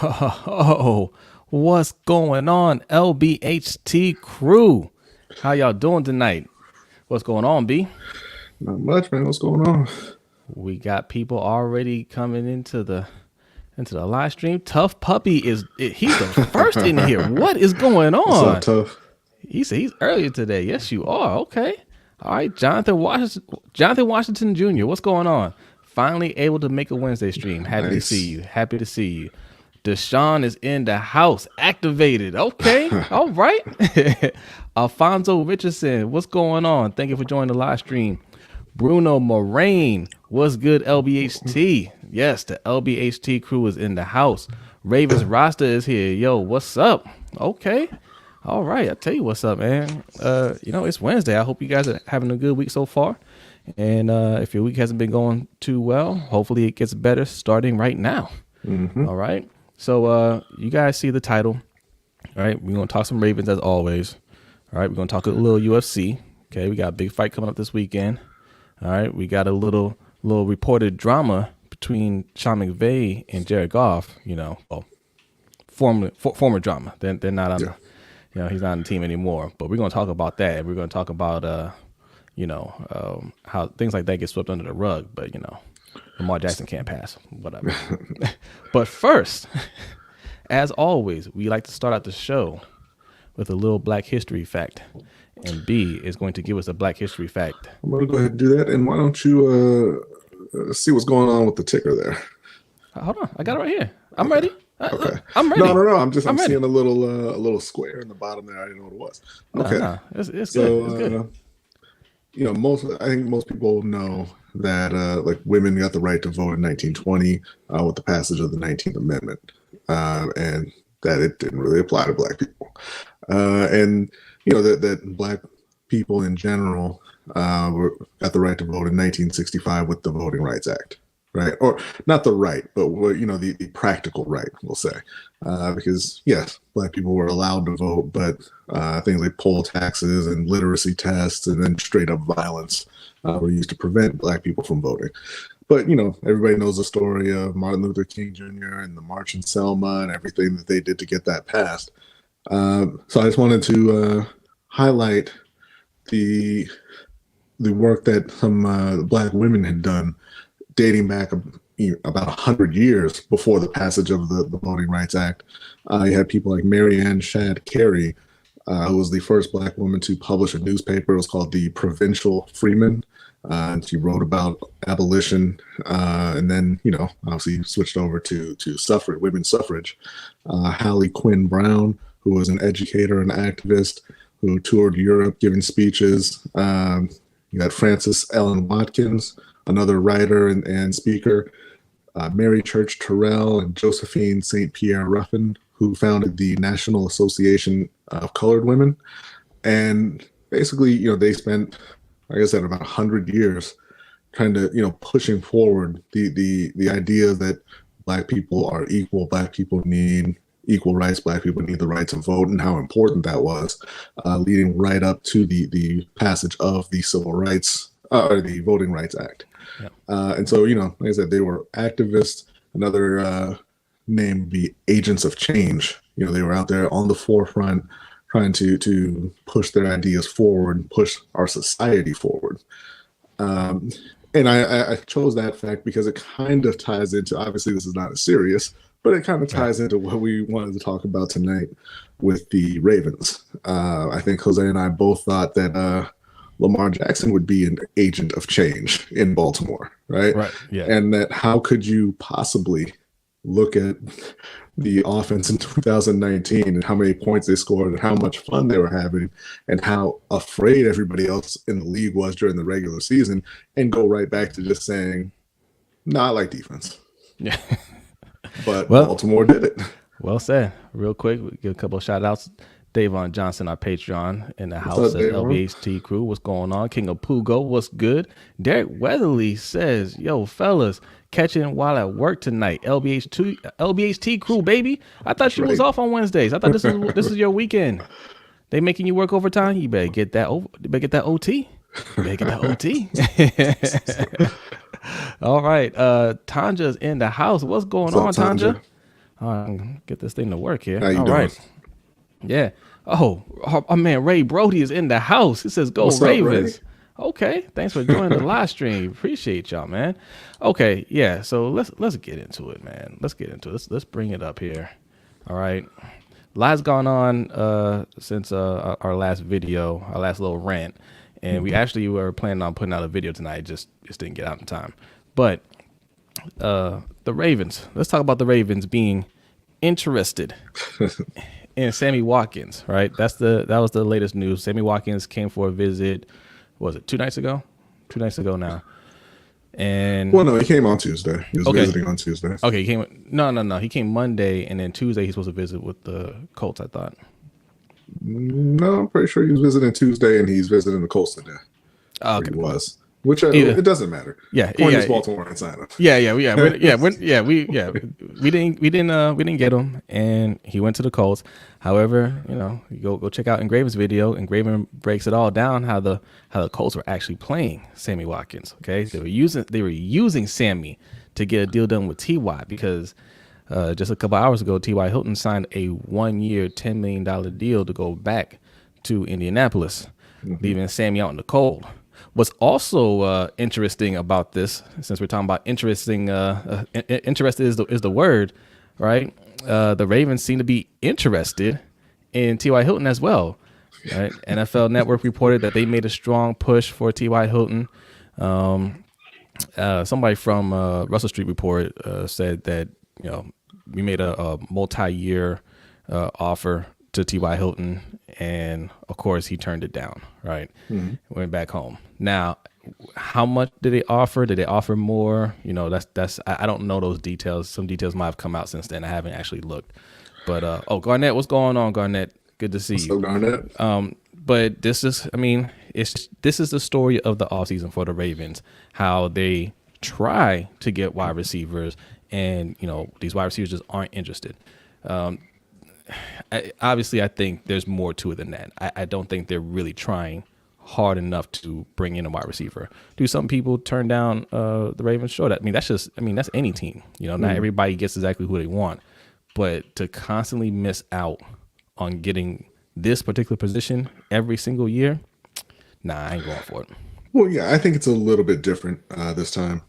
Oh, what's going on, LBHT crew? How y'all doing tonight? What's going on, B? Not much, man. What's going on? We got people already coming into the live stream. Tough Puppy he's the first in here. What is going What's up, on? Tough? He said he's earlier today. Yes, you are. Okay. All right, Jonathan Washington Jr. What's going on? Finally able to make a Wednesday stream. Happy to see Nice. you. Happy to see you. Deshaun is in the house, activated. Okay, all right. Alfonso Richardson, what's going on? Thank you for joining the live stream. Bruno Moraine, what's good, LBHT? Yes, the LBHT crew is in the house. Ravens roster is here. Yo, what's up? Okay. All right, I'll tell you what's up, man. It's Wednesday. I hope you guys are having a good week so far. And if your week hasn't been going too well, hopefully it gets better starting right now. All right. So you guys see the title. All right. We're going to talk some Ravens as always. All right. We're going to talk a little UFC. Okay. We got a big fight coming up this weekend. All right. We got a little reported drama between Sean McVay and Jared Goff. Former drama. They're not on. Yeah. He's not on the team anymore. But we're going to talk about that. We're going to talk about how things like that get swept under the rug. But Lamar Jackson can't pass. Whatever. But first, as always, we like to start out the show with a little Black History fact. And B is going to give us a Black History fact. I'm going to go ahead and do that. And why don't you see what's going on with the ticker there? Hold on. I got it right here. I'm ready. Okay. I'm ready. No. I'm ready. seeing a little square in the bottom there. I didn't know what it was. Okay. No. It's good. I think most people know that women got the right to vote in 1920 with the passage of the 19th Amendment, and that it didn't really apply to Black people, and that Black people in general got the right to vote in 1965 with the Voting Rights Act. Right, or not the right, but the practical right, we'll say, because yes, Black people were allowed to vote, but things like poll taxes and literacy tests and then straight up violence were used to prevent Black people from voting. But everybody knows the story of Martin Luther King Jr. and the March in Selma and everything that they did to get that passed. So I just wanted to highlight the work that some Black women had done, dating back about 100 years before the passage of the Voting Rights Act. You had people like Mary Ann Shadd Cary, who was the first Black woman to publish a newspaper. It was called the Provincial Freeman. And she wrote about abolition, and then, obviously switched over to suffrage, women's suffrage. Hallie Quinn Brown, who was an educator and activist who toured Europe giving speeches. You got Frances Ellen Watkins, another writer and speaker, Mary Church Terrell and Josephine St. Pierre Ruffin, who founded the National Association of Colored Women. And basically, they spent, like I said, about 100 years trying to, pushing forward the idea that Black people are equal, Black people need equal rights, Black people need the right to vote, and how important that was, leading right up to the passage of the Civil Rights, or the Voting Rights Act. Yeah. And so, like I said, they were activists. Another name would be agents of change. They were out there on the forefront trying to push their ideas forward, push our society forward. And I chose that fact because it kind of ties into, obviously this is not as serious, but it kind of ties into what we wanted to talk about tonight with the Ravens. I think Jose and I both thought that Lamar Jackson would be an agent of change in Baltimore, right? Right. Yeah. And that how could you possibly look at the offense in 2019 and how many points they scored and how much fun they were having and how afraid everybody else in the league was during the regular season and go right back to just saying, I like defense. Yeah. But Baltimore did it. Well said. Real quick, we give a couple of shout outs. Davon Johnson, our Patreon in the house at LBHT crew. What's going on? King of Pugo, what's good? Derek Weatherly says, yo, fellas, catching while at work tonight. LBHT crew, baby. I thought you was off on Wednesdays. I thought this is your weekend. They making you work overtime? You better get that OT. You better get that OT. All right. Tanja's in the house. What's going on, Tanja? I can get this thing to work here. How you All doing? right. Yeah. Oh, our man Ray Brody is in the house. He says, "Go What's up, Ray? Ravens." Okay. Thanks for joining the live stream. Appreciate y'all, man. Okay. Yeah. So let's get into it, man. Let's get into it. Let's bring it up here. All right. Lots gone on since our last video, our last little rant, and we actually were planning on putting out a video tonight. Just didn't get out in time. But the Ravens. Let's talk about the Ravens being interested in Sammy Watkins. Right. That was the latest news. Sammy Watkins came for a visit. What was it 2 nights ago? 2 nights ago now. And Well, no, he came on Tuesday. He was visiting on Tuesday. Okay, he came. No. He came Monday, and then Tuesday he's supposed to visit with the Colts. I thought. No, I'm pretty sure he was visiting Tuesday, and he's visiting the Colts today. Okay. He was. Which it doesn't matter. Yeah, Point yeah, is Baltimore inside him. We didn't get him, and he went to the Colts. However, you go check out Engraven's video. Engraven breaks it all down how the Colts were actually playing Sammy Watkins. Okay, they were using Sammy to get a deal done with Ty because just a couple hours ago, T.Y. Hilton signed a 1-year, $10 million deal to go back to Indianapolis, leaving Sammy out in the cold. What's also interesting about this, since we're talking about interesting, interested is the word, right? The Ravens seem to be interested in T.Y. Hilton as well. Right? NFL Network reported that they made a strong push for T.Y. Hilton. Somebody from Russell Street Report said that we made a multi-year offer to T.Y. Hilton, and of course he turned it down. Right, went back home. Now, how much did they offer? Did they offer more? I don't know those details. Some details might have come out since then. I haven't actually looked. But Garnett, what's going on, Garnett? Good to see you. So Garnett. But this is the story of the offseason for the Ravens. How they try to get wide receivers, and these wide receivers just aren't interested. Obviously, I think there's more to it than that. I don't think they're really trying hard enough to bring in a wide receiver. Do some people turn down the Ravens? Sure. That's any team. Not everybody gets exactly who they want. But to constantly miss out on getting this particular position every single year, nah, I ain't going for it. Well, yeah, I think it's a little bit different this time.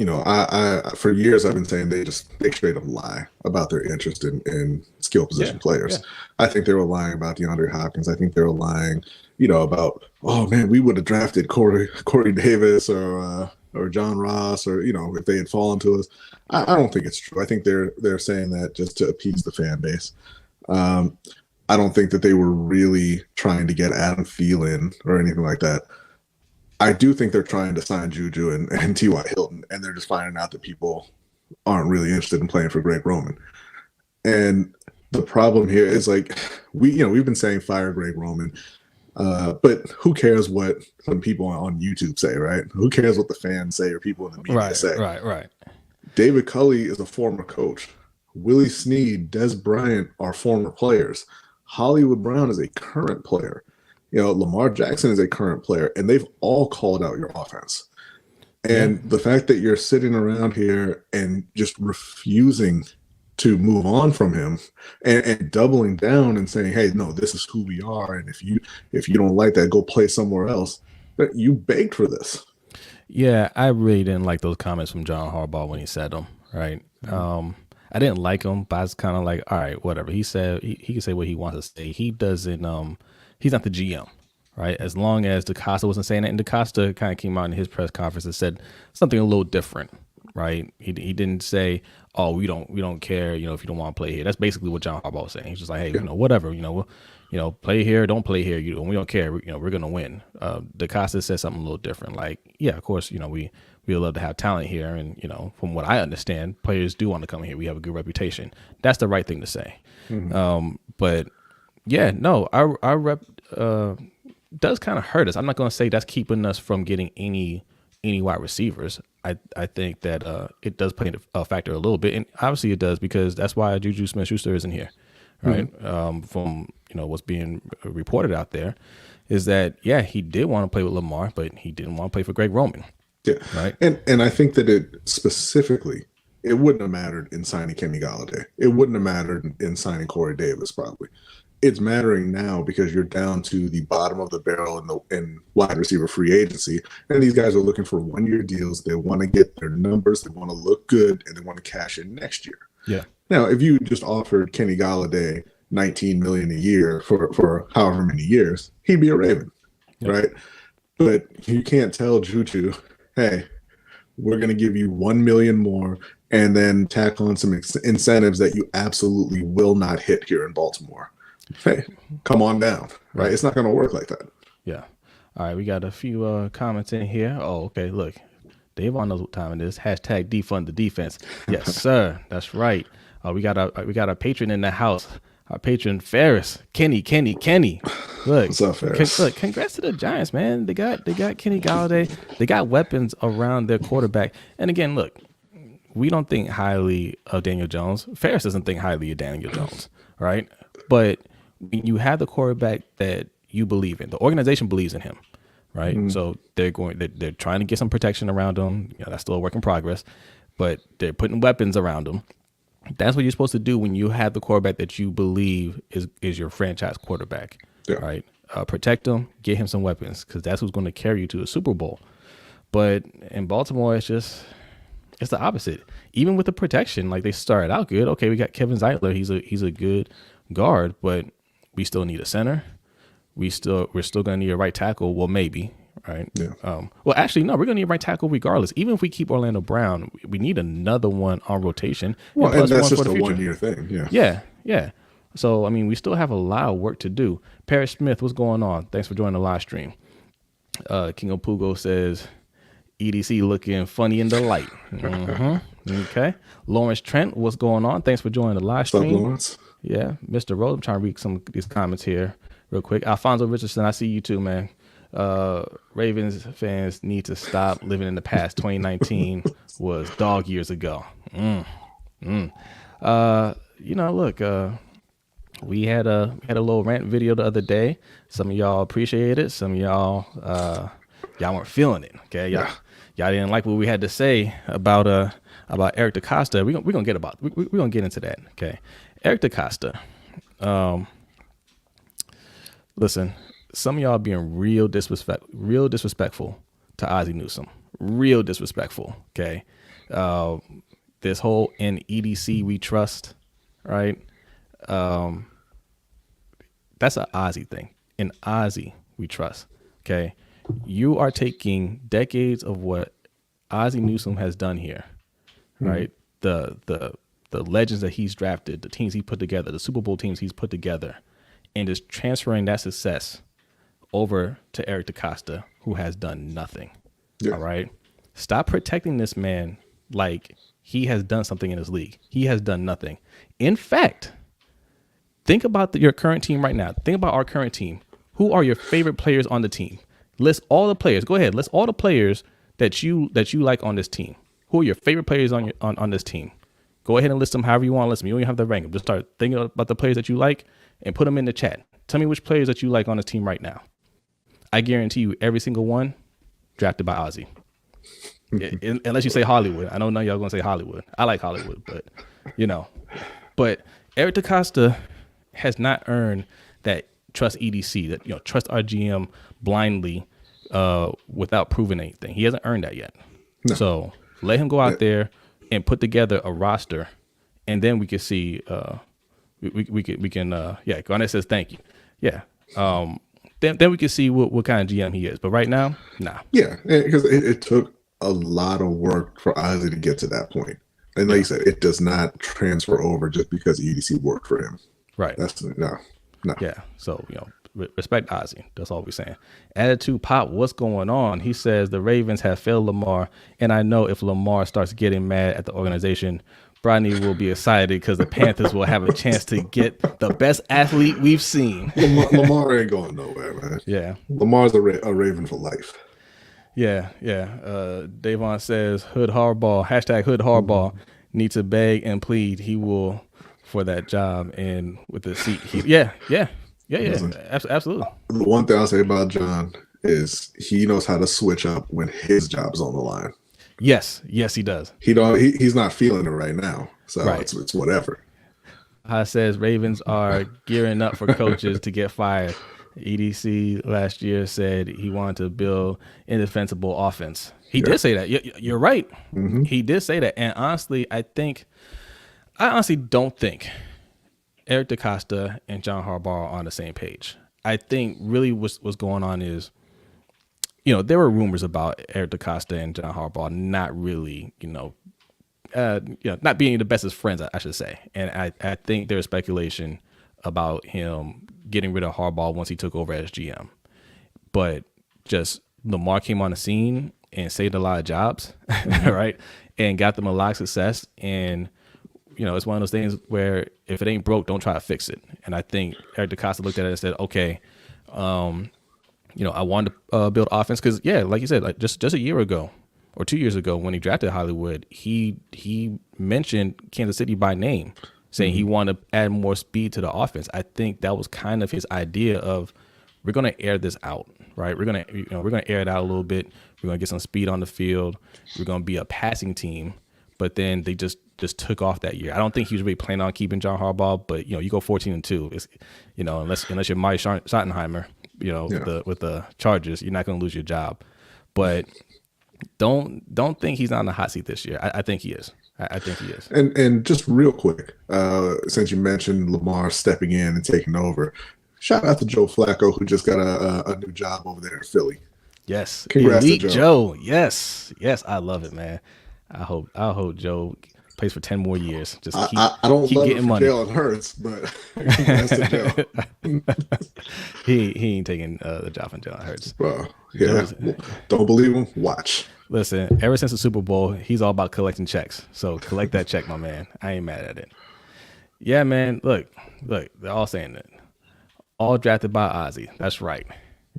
I for years I've been saying they straight up lie about their interest in skill position players. Yeah. I think they were lying about DeAndre Hopkins. I think they were lying, about, oh man, we would have drafted Corey Davis or John Ross or if they had fallen to us. I don't think it's true. I think they're saying that just to appease the fan base. I don't think that they were really trying to get Adam Thielen or anything like that. I do think they're trying to sign Juju and T.Y. Hilton, and they're just finding out that people aren't really interested in playing for Greg Roman. And the problem here is we've been saying fire Greg Roman, but who cares what some people on YouTube say, right? Who cares what the fans say or people in the media say? Right. David Culley is a former coach. Willie Snead, Des Bryant are former players. Hollywood Brown is a current player. Lamar Jackson is a current player, and they've all called out your offense. And the fact that you're sitting around here and just refusing to move on from him and doubling down and saying, hey, no, this is who we are. And if you don't like that, go play somewhere else. That you begged for this. Yeah, I really didn't like those comments from John Harbaugh when he said them, right? I didn't like him, but I was kind of like, all right, whatever. He said he can say what he wants to say. He doesn't he's not the GM, right? As long as DaCosta wasn't saying that, and DaCosta kind of came out in his press conference and said something a little different, right? He didn't say, oh, we don't care, if you don't want to play here. That's basically what John Harbaugh was saying. He's just like, hey, whatever, play here, don't play here, we don't care, we're gonna win. DaCosta said something a little different, like, yeah, of course, we love to have talent here, and from what I understand, players do want to come here. We have a good reputation. That's the right thing to say. But yeah, no, our rep does kind of hurt us. I'm not going to say that's keeping us from getting any wide receivers. I think that it does play a factor a little bit, and obviously it does, because that's why Juju Smith-Schuster isn't here, right? From what's being reported out there is that he did want to play with Lamar, but he didn't want to play for Greg Roman. Yeah, right. And I think that it specifically It wouldn't have mattered in signing Kenny Galladay. It wouldn't have mattered in signing Corey Davis, probably. It's mattering now because you're down to the bottom of the barrel in wide receiver free agency, and these guys are looking for 1-year deals. They want to get their numbers, they want to look good, and they want to cash in next year. Yeah. Now, if you just offered Kenny Galladay $19 million a year for however many years, he'd be a Raven, right? But you can't tell Juju, hey, we're going to give you $1 million more, and then tack on some incentives that you absolutely will not hit here in Baltimore. Hey, come on down, right? It's not going to work like that. Yeah. All right, we got a few comments in here. Oh, okay, look. Davon knows what time it is. Hashtag defund the defense. Yes, sir. That's right. We got a patron in the house. Our patron Ferris. Kenny. Look. What's up, Ferris? Look, congrats to the Giants, man. They got Kenny Galladay. They got weapons around their quarterback. And again, look, we don't think highly of Daniel Jones. Ferris doesn't think highly of Daniel Jones, right? But when you have the quarterback that you believe in, the organization believes in him, right? Mm-hmm. So they're trying to get some protection around him. You know, that's still a work in progress, but they're putting weapons around him. That's what you're supposed to do when you have the quarterback that you believe is your franchise quarterback, right? Protect him, get him some weapons, because that's who's going to carry you to a Super Bowl. But in Baltimore, it's the opposite. Even with the protection, like they started out good. Okay, we got Kevin Zeitler. He's a good guard, but we still need a center. We're still gonna need a right tackle. Well, maybe, right? Yeah. Well, actually, no, we're gonna need a right tackle regardless. Even if we keep Orlando Brown, we need another one on rotation. Well, and that's just a 1-year thing. Yeah. Yeah. So I mean, we still have a lot of work to do. Parrish Smith, what's going on? Thanks for joining the live stream. King of Pugo says EDC looking funny in the light. Mm-hmm. Okay. Lawrence Trent, what's going on? Thanks for joining the live stream. What's up, Lawrence? Yeah, Mr. Rose. I'm trying to read some of these comments here real quick. Alfonso Richardson, I see you too, man. Ravens fans need to stop living in the past. 2019 was dog years ago. Look, we had a little rant video the other day. Some of y'all appreciated it. Some of y'all weren't feeling it. Okay, y'all didn't like what we had to say about Eric DeCosta. We're gonna get into that. Okay. Eric DeCosta, listen, some of y'all being real disrespectful to Ozzie Newsome, real disrespectful. Okay, this whole in EDC we trust, right? That's an Ozzie thing. In Ozzie we trust. Okay, you are taking decades of what Ozzie Newsome has done here, right? The legends that he's drafted, the teams he put together, the Super Bowl teams he's put together, and just transferring that success over to Eric DeCosta, who has done nothing. Yeah. All right. Stop protecting this man like he has done something in his league. He has done nothing. In fact, think about your current team right now. Think about our current team. Who are your favorite players on the team? List all the players. Go ahead. List all the players that you like on this team. Who are your favorite players on this team? Go ahead and list them however you want to list them. You don't even have to rank them. Just start thinking about the players that you like and put them in the chat. Tell me which players that you like on this team right now. I guarantee you every single one drafted by Ozzie. Unless you say Hollywood. I know none of y'all going to say Hollywood. I like Hollywood, but But Eric DeCosta has not earned that trust EDC, that trust our GM blindly without proving anything. He hasn't earned that yet. No. So let him go out there and put together a roster, and then we can see. We can. Garnett says thank you. Yeah. Then we can see what kind of GM he is. But right now, nah. Yeah, because it took a lot of work for Ozzie to get to that point, and like you said, it does not transfer over just because EDC worked for him. Right. That's no. Yeah. So respect Ozzie. That's all we're saying. Attitude Pop, what's going on? He says the Ravens have failed Lamar, and I know if Lamar starts getting mad at the organization, Brodney will be excited because the Panthers will have a chance to get the best athlete we've seen. Lamar ain't going nowhere, man. Yeah. Lamar's a Raven for life. Yeah. Davon says Hood Hardball, hashtag Hood Hardball, needs to beg and plead. He will for that job and with the seat. Absolutely. The one thing I'll say about John is he knows how to switch up when his job's on the line. Yes, he does. He's not feeling it right now, so Right. it's whatever. Says Ravens are gearing up for coaches to get fired. EDC last year said he wanted to build indefensible offense. He did say that. You're right. Mm-hmm. He did say that. And honestly, I honestly don't think Eric DeCosta and John Harbaugh are on the same page. I think really what's going on is, there were rumors about Eric DeCosta and John Harbaugh not really, not being the bestest friends, I should say. And I think there's speculation about him getting rid of Harbaugh once he took over as GM. But just Lamar came on the scene and saved a lot of jobs, right? And got them a lot of success. And, it's one of those things where if it ain't broke, don't try to fix it. And I think Eric DeCosta looked at it and said, okay, I wanted to build offense because, like you said, like just a year ago or 2 years ago when he drafted Hollywood, he mentioned Kansas City by name, saying he wanted to add more speed to the offense. I think that was kind of his idea of, we're going to air this out, right? We're going to air it out a little bit. We're going to get some speed on the field. We're going to be a passing team. But then they just took off that year. I don't think he was really planning on keeping John Harbaugh, but you go 14-2. It's, unless you're Mike Schottenheimer, with the Chargers, you're not going to lose your job. But don't think he's not on the hot seat this year. I think he is. I think he is. And just real quick, since you mentioned Lamar stepping in and taking over, shout out to Joe Flacco, who just got a new job over there in Philly. Yes, congrats Elite to Joe. Yes, I love it, man. I hope Joe plays for 10 more years. Just I don't keep love getting it for money. Jalen Hurts, but congrats to Joe. he ain't taking the job from Jalen Hurts. Well, yeah, don't believe him? Watch. Listen, ever since the Super Bowl, he's all about collecting checks. So collect that check, my man. I ain't mad at it. Yeah, man. Look, they're all saying it. All drafted by Ozzie. That's right.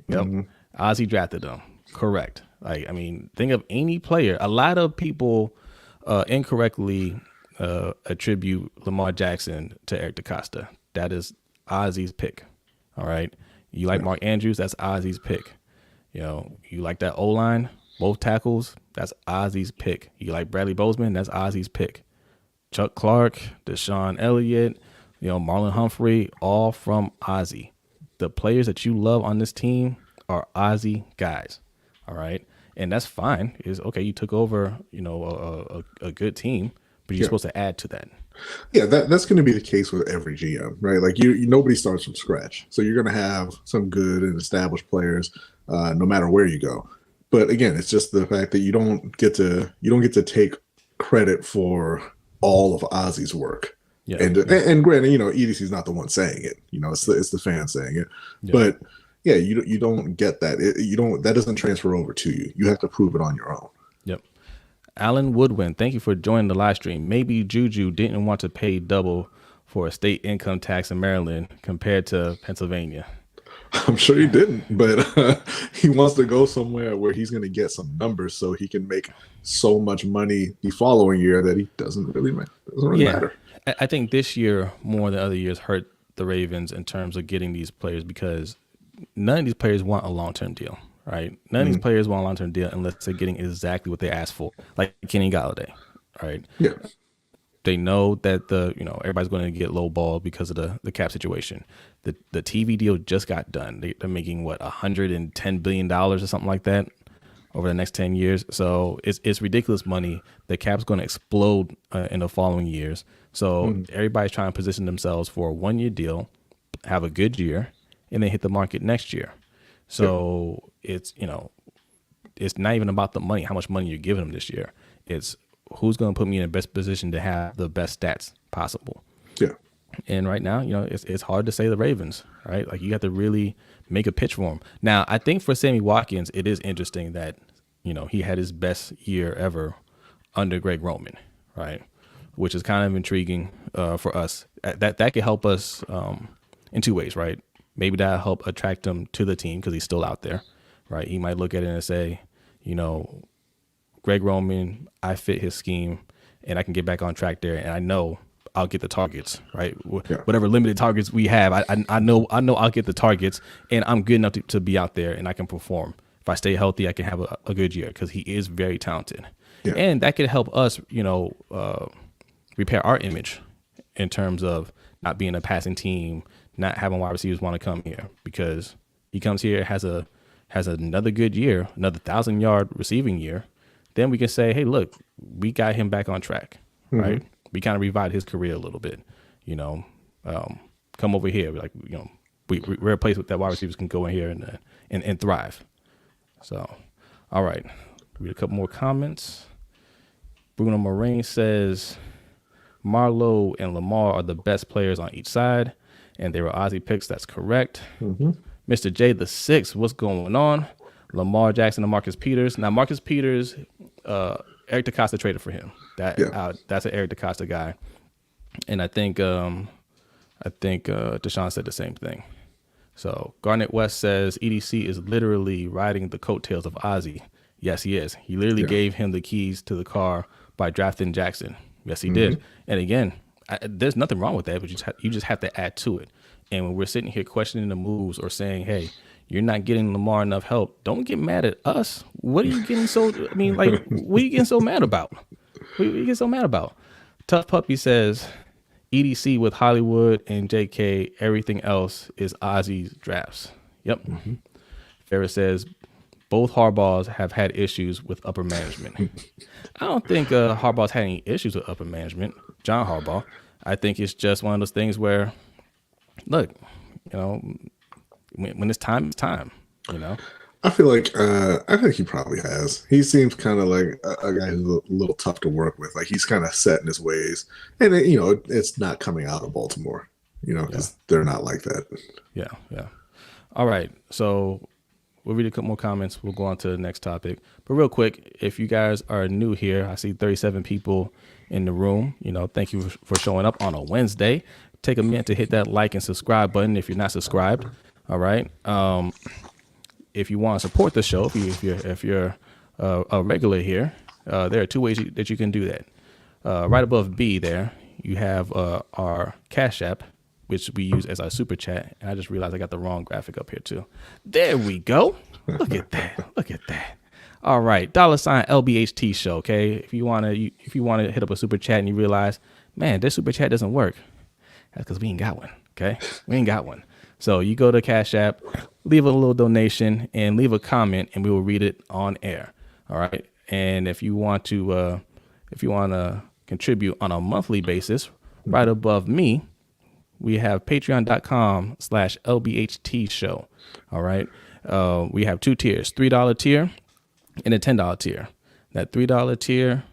Yep. Mm-hmm. Ozzie drafted them. Correct. Think of any player. A lot of people incorrectly attribute Lamar Jackson to Eric DeCosta. That is Ozzie's pick. All right. You like Mark Andrews? That's Ozzie's pick. You like that O-line, both tackles? That's Ozzie's pick. You like Bradley Bozeman? That's Ozzie's pick. Chuck Clark, Deshaun Elliott, Marlon Humphrey, all from Ozzie. The players that you love on this team are Ozzie guys. All right. And that's fine. Is okay. You took over, a good team, but you're supposed to add to that. Yeah, that's going to be the case with every GM, right? Like nobody starts from scratch, so you're going to have some good and established players, no matter where you go. But again, it's just the fact that you don't get to take credit for all of Ozzie's work. Yeah. And granted, EDC is not the one saying it. It's the fan saying it, but. Yeah, you don't get that. That doesn't transfer over to you. You have to prove it on your own. Yep. Alan Woodwin, thank you for joining the live stream. Maybe Juju didn't want to pay double for a state income tax in Maryland compared to Pennsylvania. I'm sure he didn't, but he wants to go somewhere where he's going to get some numbers so he can make so much money the following year that he doesn't really matter. I think this year more than other years hurt the Ravens in terms of getting these players because none of these players want a long-term deal, right? None of these players want a long-term deal unless they're getting exactly what they asked for, like Kenny Galladay, right? Yeah. They know that everybody's going to get lowballed because of the cap situation. The TV deal just got done. They're making $110 billion or something like that over the next 10 years. So it's ridiculous money. The cap's going to explode in the following years. So everybody's trying to position themselves for a 1-year deal, have a good year, and then hit the market next year. So it's not even about the money, how much money you're giving them this year. It's who's going to put me in the best position to have the best stats possible. Yeah. And right now, it's hard to say the Ravens, right? Like you have to really make a pitch for them. Now, I think for Sammy Watkins, it is interesting that, he had his best year ever under Greg Roman, right? Which is kind of intriguing for us. That could help us in two ways, right? Maybe that'll help attract him to the team because he's still out there, right? He might look at it and say, Greg Roman, I fit his scheme and I can get back on track there. And I know I'll get the targets, right? Yeah. Whatever limited targets we have, I know I'll get the targets and I'm good enough to be out there and I can perform. if I stay healthy, I can have a good year because he is very talented. Yeah. And that could help us, repair our image in terms of not being a passing team, not having wide receivers want to come here, because he comes here, has another good year, another 1,000-yard receiving year. Then we can say, hey, look, we got him back on track, right? We kind of revived his career a little bit, come over here. Like, we're a place that wide receivers can go in here and thrive. So, all right. Read a couple more comments. Bruno Moraine says, Marlowe and Lamar are the best players on each side, and they were Ozzy picks. That's correct. Mr. J the Sixth, what's going on? Lamar Jackson and Marcus Peters. Now, Marcus Peters, Eric DeCosta traded for him. That's an Eric DeCosta guy, and I think Deshaun said the same thing. So Garnett West says EDC is literally riding the coattails of Ozzy. Yes, he is. He literally gave him the keys to the car by drafting Jackson. Yes, he did. And again, there's nothing wrong with that, but you just have to add to it. And when we're sitting here questioning the moves or saying, hey, you're not getting Lamar enough help, don't get mad at us. What are you getting what are you getting so mad about? What are you getting so mad about? Tough Puppy says, EDC with Hollywood and JK, everything else is Ozzy's drafts. Yep. Ferris says, both Harbaughs have had issues with upper management. I don't think Harbaugh's had any issues with upper management, John Harbaugh. I think it's just one of those things where, look, when it's time, it's time, I feel like I think he probably has. He seems kind of like a guy who's a little tough to work with. Like he's kind of set in his ways, and it's not coming out of Baltimore, because they're not like that. Yeah. All right, so we'll read a couple more comments. We'll go on to the next topic. But real quick, if you guys are new here, I see 37 people in the room. Thank you for showing up on a Wednesday. Take a minute to hit that like and subscribe button if you're not subscribed. All right. If you want to support the show, if you're a regular here, there are two ways that you can do that. Right above B there, you have our Cash App, which we use as our super chat. And I just realized I got the wrong graphic up here too. There we go. Look at that. All right, $ LBHT show. Okay, if you want to hit up a super chat and you realize, man, this super chat doesn't work, that's because we ain't got one. Okay, we ain't got one. So you go to Cash App, leave a little donation, and leave a comment, and we will read it on air. All right. And if you want to contribute on a monthly basis, right above me, we have patreon.com/LBHT show. All right. We have two tiers, $3 tier and a $10 tier. That $3 tier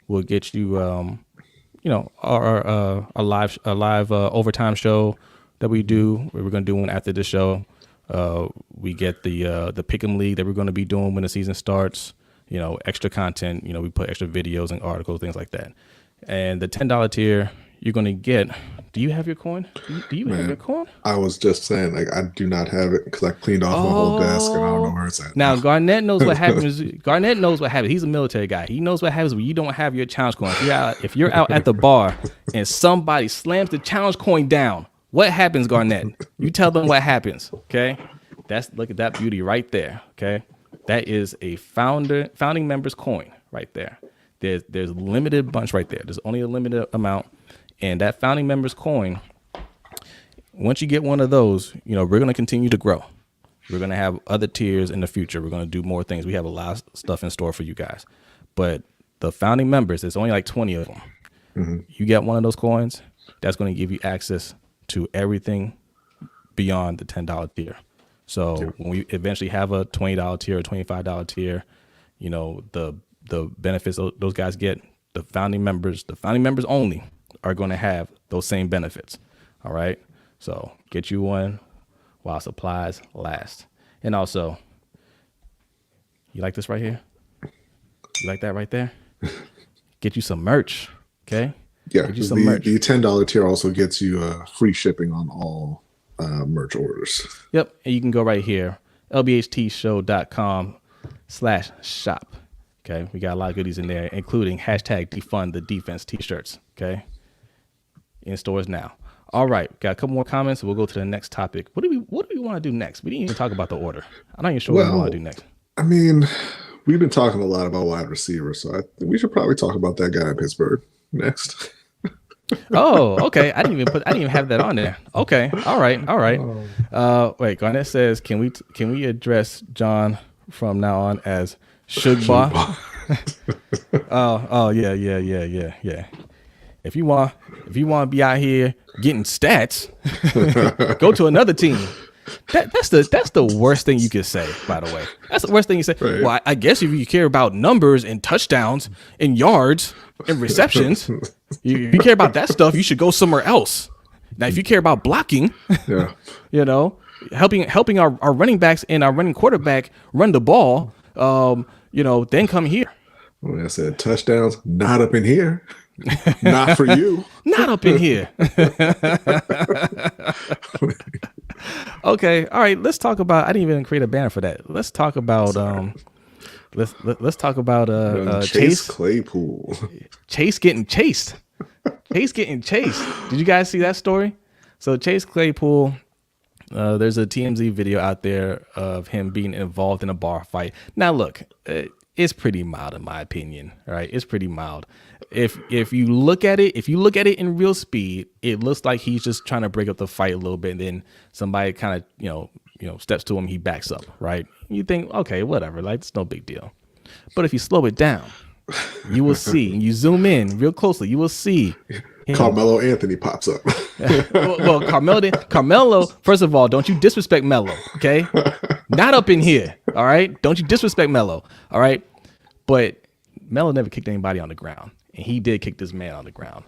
will get you, our live overtime show that we do. We're going to do one after the show. We get the Pick'em League that we're going to be doing when the season starts. Extra content. We put extra videos and articles, things like that. And the $10 tier, you're going to get. Do you have your coin? Do you have your coin? I was just saying, I do not have it because I cleaned off my whole desk and I don't know where it's at. Now, Garnett knows what happens. Garnett knows what happens. He's a military guy. He knows what happens when you don't have your challenge coin. If you're out at the bar and somebody slams the challenge coin down, what happens, Garnett? You tell them what happens, okay? Look at that beauty right there, okay? That is a founding member's coin right there. There's a limited bunch right there. There's only a limited amount. And that founding member's coin, once you get one of those, we're going to continue to grow. We're going to have other tiers in the future. We're going to do more things. We have a lot of stuff in store for you guys. But the founding members, there's only like 20 of them. Mm-hmm. You get one of those coins, that's going to give you access to everything beyond the $10 tier. So when we eventually have a $20 tier or $25 tier, the benefits those guys get, the founding members only are going to have those same benefits. All right. So get you one while supplies last. And also, you like this right here? You like that right there? Get you some merch. Okay. Yeah. Get you some merch. The $10 tier also gets you free shipping on all merch orders. Yep. And you can go right here, lbhtshow.com/shop. Okay. We got a lot of goodies in there, including #defund the defense t-shirts. Okay. In stores now. All right. Got a couple more comments. We'll go to the next topic. What do we want to do next? We didn't even talk about the order. I'm not even sure what we want to do next. I mean, we've been talking a lot about wide receivers, so I think we should probably talk about that guy in Pittsburgh next. Oh, okay. I didn't even have that on there. Okay. All right. All right. Wait, Garnett says, can we address John from now on as Shugba? Oh, yeah. If you want to be out here getting stats, go to another team. That's the worst thing you could say, by the way. That's the worst thing you say. Right. Well, I guess if you care about numbers and touchdowns and yards and receptions, if you care about that stuff, you should go somewhere else. Now, if you care about blocking, Yeah. you know, helping our running backs and our running quarterback run the ball, then come here. When I said touchdowns, not up in here. Not for you. Not up in here. Okay, all right. Let's talk about. I didn't even create a banner for that. Let's talk about. Let's talk about Chase Claypool. Chase getting chased. Chase getting chased. Did you guys see that story? So Chase Claypool. There's a TMZ video out there of him being involved in a bar fight. Now, look, it's pretty mild in my opinion. All right, it's pretty mild. If you look at it in real speed, it looks like he's just trying to break up the fight a little bit, and then somebody kind of steps to him, he backs up, right? You think, okay, whatever, like it's no big deal. But if you slow it down, you will see, and you zoom in real closely, you will see Carmelo Anthony pops up. well, Carmelo, first of all, don't you disrespect Melo, okay? Not up in here, all right? Don't you disrespect Melo, all right? But Melo never kicked anybody on the ground, and he did kick this man on the ground,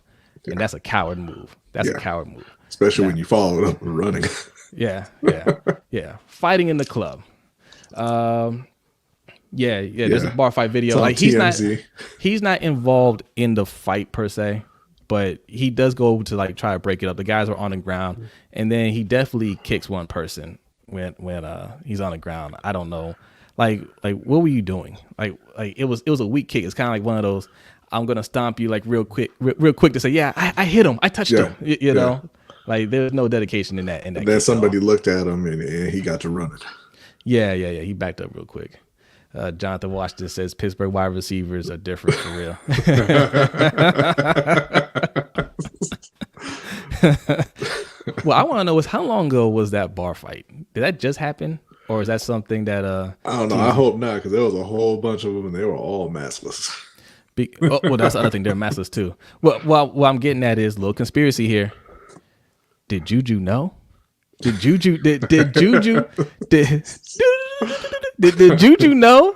and that's a coward move. That's a coward move. Especially when you follow it up with running. Yeah. Fighting in the club. There's a bar fight video. Like he's not involved in the fight per se, but he does go to like try to break it up. The guys are on the ground, and then he definitely kicks one person when he's on the ground. I don't know. Like what were you doing? Like it was a weak kick. It's kind of like one of those, I'm gonna stomp you like real quick to say, yeah, I hit him, I touched him. You know, like there's no dedication in that. Then somebody looked at him and he got to running. Yeah. He backed up real quick. Jonathan Washington says Pittsburgh wide receivers are different for real. Well, I want to know is how long ago was that bar fight? Did that just happen? Or is that something that I don't know. I hope not, because there was a whole bunch of them and they were all maskless. Well, that's the other thing. They're maskless too. Well, what I'm getting at is a little conspiracy here. Did Juju know? Did Juju know?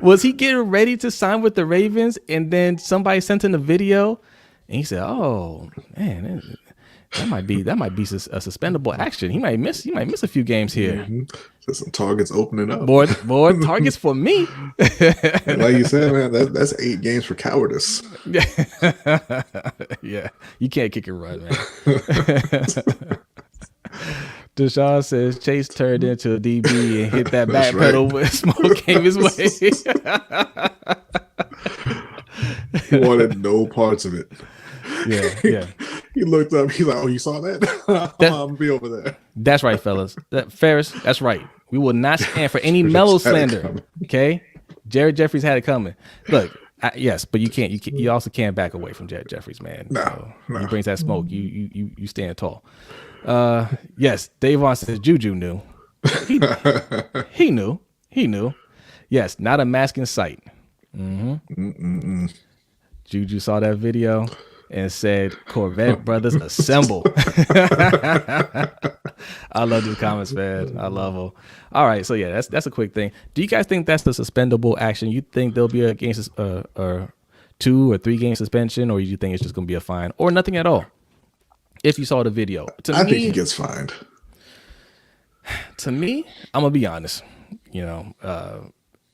Was he getting ready to sign with the Ravens and then somebody sent him a video and he said, "Oh man, that might be a suspendable action. He might miss a few games here." Mm-hmm. So some targets opening up. Boy, targets for me. Like you said, man, that's 8 games for cowardice. Yeah, you can't kick and run, man. Deshaun says Chase turned into a DB and hit that back pedal when smoke came his way. He wanted no parts of it. Yeah. He looked up. He's like, "Oh, you saw that? I'm gonna be over there." That's right, fellas. Ferris, that's right. We will not stand for any Melo slander. Okay, Jared Jeffries had it coming. Look, yes, but you can't. You also can't back away from Jared Jeffries, man. No. He brings that smoke. You stand tall. Yes, Davon says Juju knew. He knew. Yes, not a mask in sight. Mm-hmm. Juju saw that video and said, "Corvette brothers assemble." I love these comments, man. I love them. All right, so yeah, that's a quick thing. Do you guys think that's the suspendable action? You think there'll be a game or 2 or 3 game suspension, or you think it's just going to be a fine or nothing at all? If you saw the video, I think he gets fined. To me, I'm gonna be honest.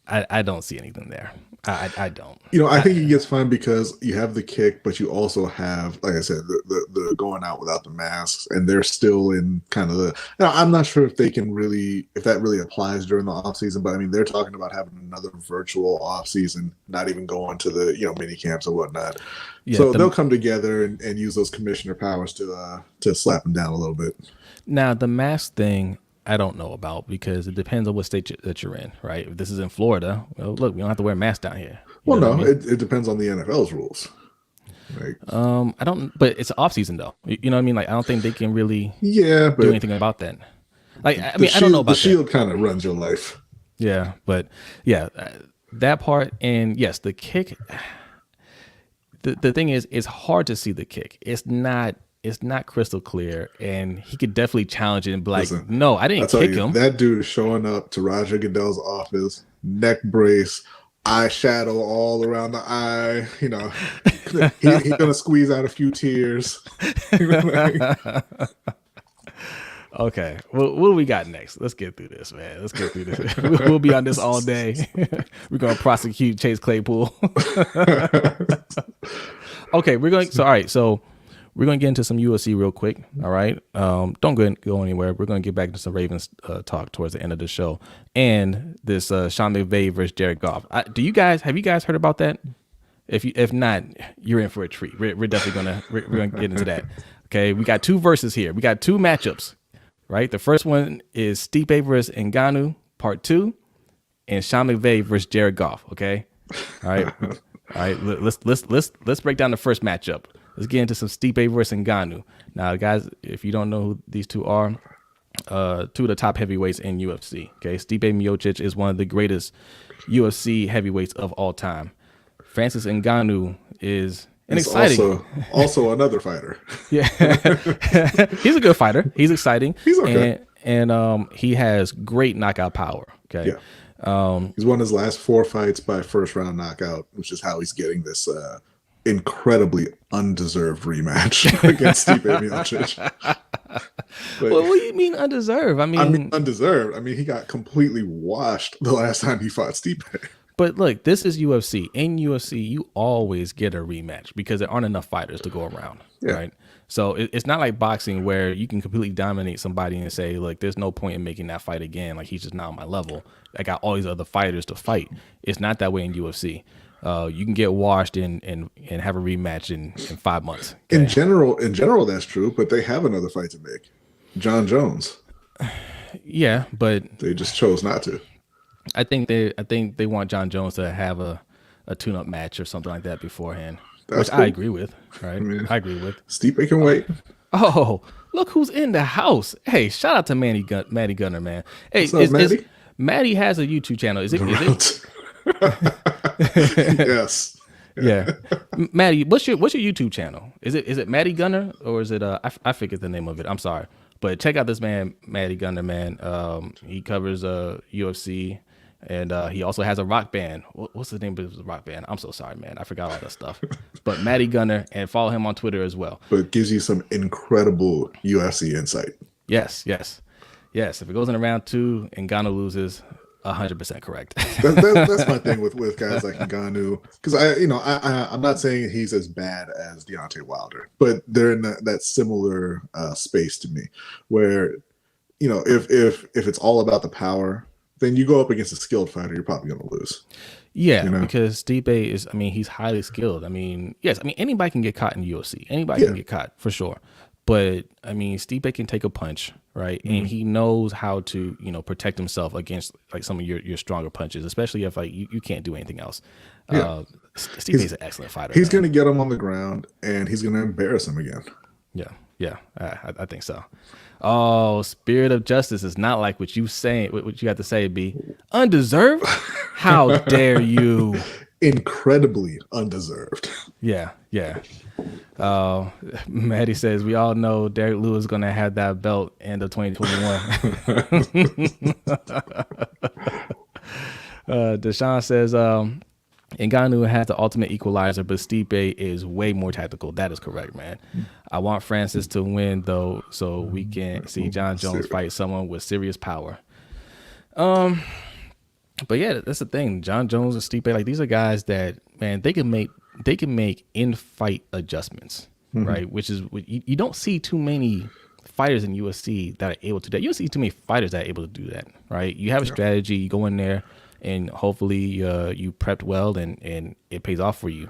I don't see anything there. I don't. I think he gets fined because you have the kick, but you also have, like I said, the going out without the masks, and they're still in kind of the. I'm not sure if that really applies during the off season, but I mean they're talking about having another virtual off season, not even going to the mini camps and whatnot. Yeah, so they'll come together and use those commissioner powers to slap them down a little bit. Now the mask thing, I don't know about, because it depends on what state that you're in, right? If this is in Florida, well, look, we don't have to wear masks down here. Well, no, it depends on the NFL's rules. Like, I don't, but it's off season though. You know what I mean? Like, I don't think they can really do anything about that. Like, I mean, I don't know about the shield kind of runs your life. Yeah, but yeah, that part, and yes, the kick. The thing is, it's hard to see the kick. It's not crystal clear, and he could definitely challenge it and be like, listen, no, I didn't kick him. That dude is showing up to Roger Goodell's office, neck brace, eyeshadow all around the eye. You know, he's gonna squeeze out a few tears. Okay, well, what do we got next? Let's get through this, man. Let's get through this. We'll be on this all day. We're gonna prosecute Chase Claypool. Okay, all right. So we're gonna get into some UFC real quick. All right, don't go anywhere. We're gonna get back to some Ravens talk towards the end of the show, and this Sean McVay versus Jared Goff. Have you guys heard about that? If not, you're in for a treat. We're definitely we're gonna get into that. Okay, we got two verses here. We got two matchups. Right, the first one is Stipe versus Ngannou, part 2, and Sean McVay versus Jared Goff. Okay, all right. Let's break down the first matchup. Let's get into some Stipe versus Ngannou. Now, guys, if you don't know who these two are, two of the top heavyweights in UFC. Okay, Stipe Miocic is one of the greatest UFC heavyweights of all time. Francis Ngannou is exciting. Also another fighter. Yeah, he's a good fighter. He's exciting. He's okay, and he has great knockout power. Okay, yeah. He's won his last 4 fights by first round knockout, which is how he's getting this incredibly undeserved rematch against Stipe Miocic. Well, what do you mean undeserved? I mean undeserved. I mean, he got completely washed the last time he fought Stipe. But look, this is UFC. In UFC, you always get a rematch because there aren't enough fighters to go around, right? So it's not like boxing where you can completely dominate somebody and say, look, there's no point in making that fight again. Like, he's just not on my level. I got all these other fighters to fight. It's not that way in UFC. You can get washed and have a rematch in 5 months. Okay? In general, that's true. But they have another fight to make. John Jones. Yeah, but they just chose not to. I think they want John Jones to have a tune-up match or something like that beforehand, which cool. I agree with. Right, I agree with. Stipe can wait. Oh, look who's in the house! Hey, shout out to Maddie Gunner, man. Hey, what's up, Maddie? Maddie has a YouTube channel. Is it? Yes. Yeah, Maddie, what's your YouTube channel? Is it Maddie Gunner, or is it I forget the name of it. I'm sorry, but check out this man, Maddie Gunner, man. He covers UFC. And he also has a rock band. What's the name of his rock band? I'm so sorry, man. I forgot all that stuff. But Maddie Gunner, and follow him on Twitter as well. But it gives you some incredible UFC insight. Yes. If it goes in round 2 and Ngannou loses, 100% correct. That's my thing with guys like Ngannou, because I'm not saying he's as bad as Deontay Wilder, but they're in that similar space to me, where if it's all about the power, then you go up against a skilled fighter, you're probably going to lose. Yeah, because Stipe is, he's highly skilled. Yes, anybody can get caught in UFC. Anybody can get caught, for sure. But, Stipe can take a punch, right? Mm-hmm. And he knows how to, protect himself against, like, some of your stronger punches, especially if, like, you can't do anything else. Yeah. Stipe is an excellent fighter. He's going to get him on the ground, and he's going to embarrass him again. Yeah, I think so. Oh, spirit of justice is not like what you got to say, B. Undeserved? How dare you? Incredibly undeserved. Yeah. Maddie says, we all know Derek Lewis is going to have that belt end of 2021. Deshaun says, Ngannou has the ultimate equalizer, but Stipe is way more tactical. That is correct, man. I want Francis to win, though, so we can see John Jones fight someone with serious power. But yeah, that's the thing. John Jones and Stipe, like, these are guys that, man, they can make in-fight adjustments, right? Which is, you don't see too many fighters in UFC that are able to do that. You don't see too many fighters that are able to do that, right? You have a strategy, you go in there, and hopefully you prepped well and it pays off for you.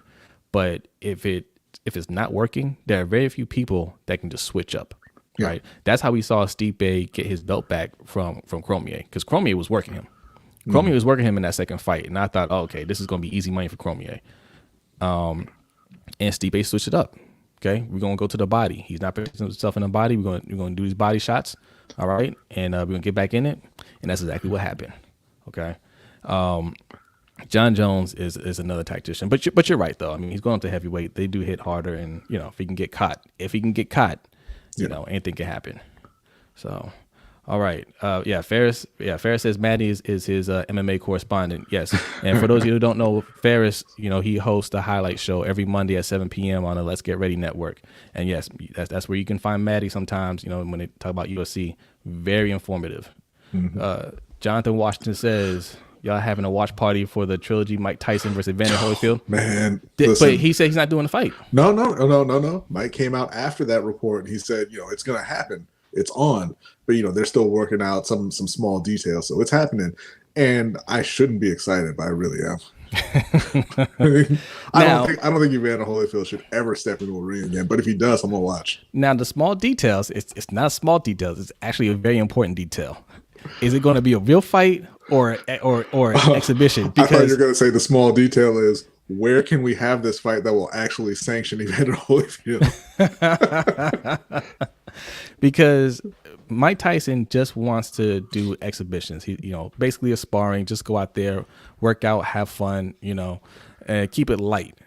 But if it's not working, there are very few people that can just switch up. Yeah. right? That's how we saw Stipe get his belt back from Cormier, because Cormier was working him. Cormier was working him in that second fight, and I thought, oh, okay, this is going to be easy money for Cormier. And Stipe switched it up. Okay, we're gonna go to the body. He's not putting himself in the body. We're gonna do these body shots. All right, and we're gonna get back in it, and that's exactly what happened. Okay, John Jones is another tactician, but you're right though. I mean, he's going up to heavyweight. They do hit harder, and if he can get caught, anything can happen. So. All right. Ferris. Yeah, Ferris says Maddie is his MMA correspondent. Yes. And for those of you who don't know, Ferris, he hosts a highlight show every Monday at 7 p.m. on the Let's Get Ready network. And yes, that's where you can find Maddie sometimes, when they talk about UFC. Very informative. Jonathan Washington says, y'all having a watch party for the trilogy Mike Tyson versus Evander Holyfield? Man. But he said he's not doing the fight. No. Mike came out after that report and he said, it's going to happen. It's on. But they're still working out some small details, so it's happening, and I shouldn't be excited, but I really am. I don't think Evander Holyfield should ever step into a ring again. But if he does, I'm gonna watch. Now the small details, it's not small details. It's actually a very important detail. Is it going to be a real fight or an exhibition? Because I thought you were going to say the small detail is, where can we have this fight that will actually sanction Evander Holyfield? Because Mike Tyson just wants to do exhibitions. He, basically a sparring, just go out there, work out, have fun, and keep it light.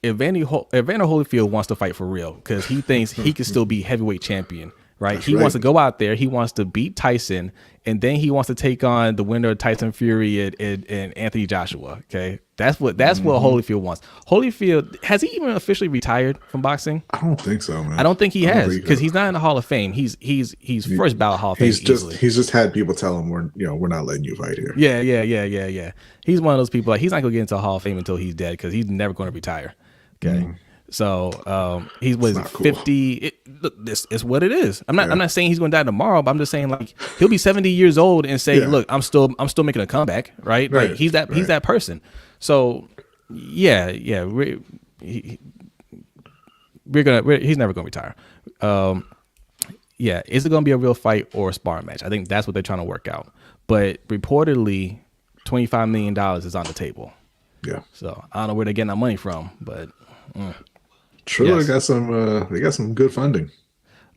Evander Holyfield wants to fight for real because he thinks he can still be heavyweight champion, right? That's he right. wants to go out there. He wants to beat Tyson, and then he wants to take on the winner of Tyson Fury and Anthony Joshua. Okay, that's what Holyfield wants. Holyfield, has he even officially retired from boxing? I don't think so, man. I don't think he has, because he's not in the Hall of Fame. He's first ballot Hall of Fame. He's just had people tell him we're not letting you fight here. Yeah. He's one of those people, like, he's not gonna get into the Hall of Fame until he's dead, because he's never going to retire. Okay. So he's 50. This is what it is. I'm not saying he's going to die tomorrow, but I'm just saying, like, he'll be 70 years old and say, "Look, I'm still making a comeback." Right? Like, he's that person. So he's never going to retire. Is it going to be a real fight or a sparring match? I think that's what they're trying to work out. But reportedly, $25 million is on the table. Yeah. So I don't know where they're getting that money from, but. Triller got some. They got some good funding.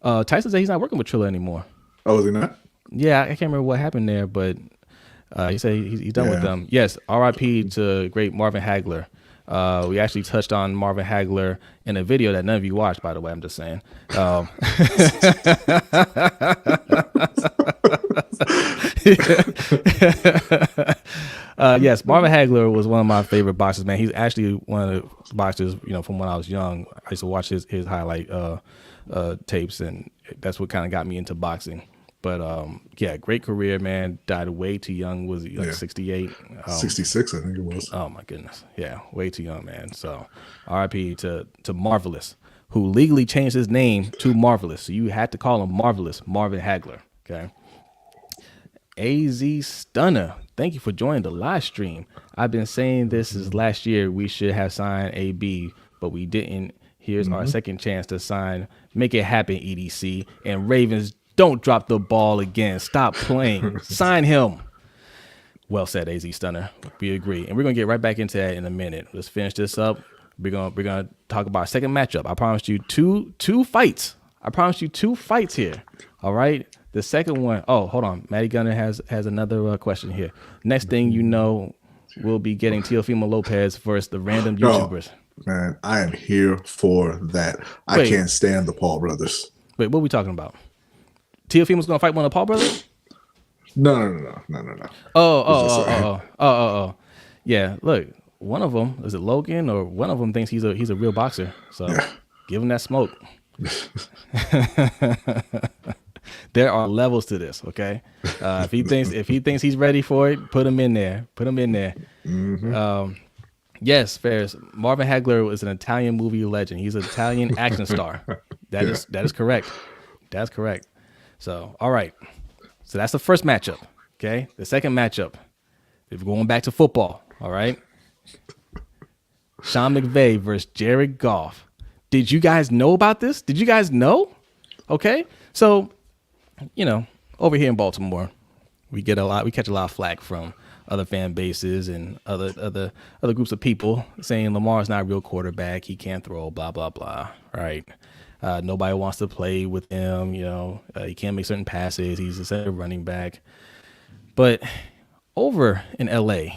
Tyson said he's not working with Triller anymore. Oh, is he not? Yeah, I can't remember what happened there, but he said he's done with them. Yes, R.I.P. to great Marvin Hagler. We actually touched on Marvin Hagler in a video that none of you watched, by the way. I'm just saying. Yes, Marvin Hagler was one of my favorite boxers, man. He's actually one of the boxers, from when I was young. I used to watch his highlight tapes, and that's what kind of got me into boxing. But great career, man. Died way too young. Was he 68? 66, I think it was. Oh my goodness. Yeah, way too young, man. So RIP to Marvelous, who legally changed his name to Marvelous. So you had to call him Marvelous, Marvin Hagler. Okay. AZ Stunner, thank you for joining the live stream. I've been saying this is last year we should have signed AB, but we didn't. Here's our second chance to sign. Make it happen, EDC. And Ravens, don't drop the ball again. Stop playing. Sign him. Well said, AZ Stunner. We agree. And we're going to get right back into that in a minute. Let's finish this up. We're gonna talk about our second matchup. I promised you two fights. I promised you 2 fights here. All right. The second one. Oh, hold on. Matty Gunner has another question here. Next thing you know, we'll be getting Teofimo Lopez versus the random YouTubers. Man, I am here for that. I can't stand the Paul brothers. Wait, what are we talking about? Teofimo's gonna fight one of the Paul brothers? No. Oh. Yeah. Look, one of them, is it Logan, or one of them thinks he's a real boxer. So give him that smoke. There are levels to this, okay? If he thinks he's ready for it, put him in there. Yes, Ferris. Marvin Hagler is an Italian movie legend. He's an Italian action star. That is correct. That's correct. So, all right. So that's the first matchup. Okay. The second matchup, if we're going back to football, all right. Sean McVay versus Jared Goff. Did you guys know about this? Did you guys know? Okay. So, over here in Baltimore, we catch a lot of flack from other fan bases and other groups of people saying Lamar's not a real quarterback. He can't throw, blah, blah, blah. Right. Nobody wants to play with him. He can't make certain passes. He's a center running back. But over in LA,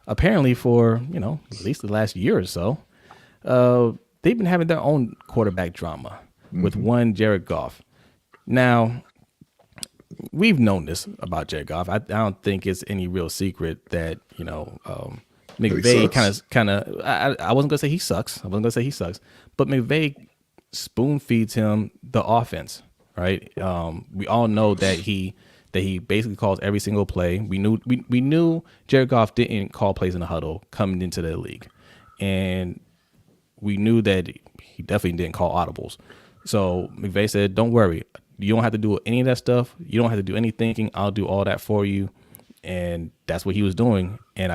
apparently for, at least the last year or so, they've been having their own quarterback drama with one Jared Goff. Now, we've known this about Jared Goff. I don't think it's any real secret that, McVay kind of, I wasn't going to say he sucks. But McVay spoon feeds him the offense, right? We all know that he basically calls every single play. We knew Jared Goff didn't call plays in the huddle coming into the league. And we knew that he definitely didn't call audibles. So McVay said, don't worry. You don't have to do any of that stuff. You don't have to do any thinking. I'll do all that for you. And that's what he was doing. And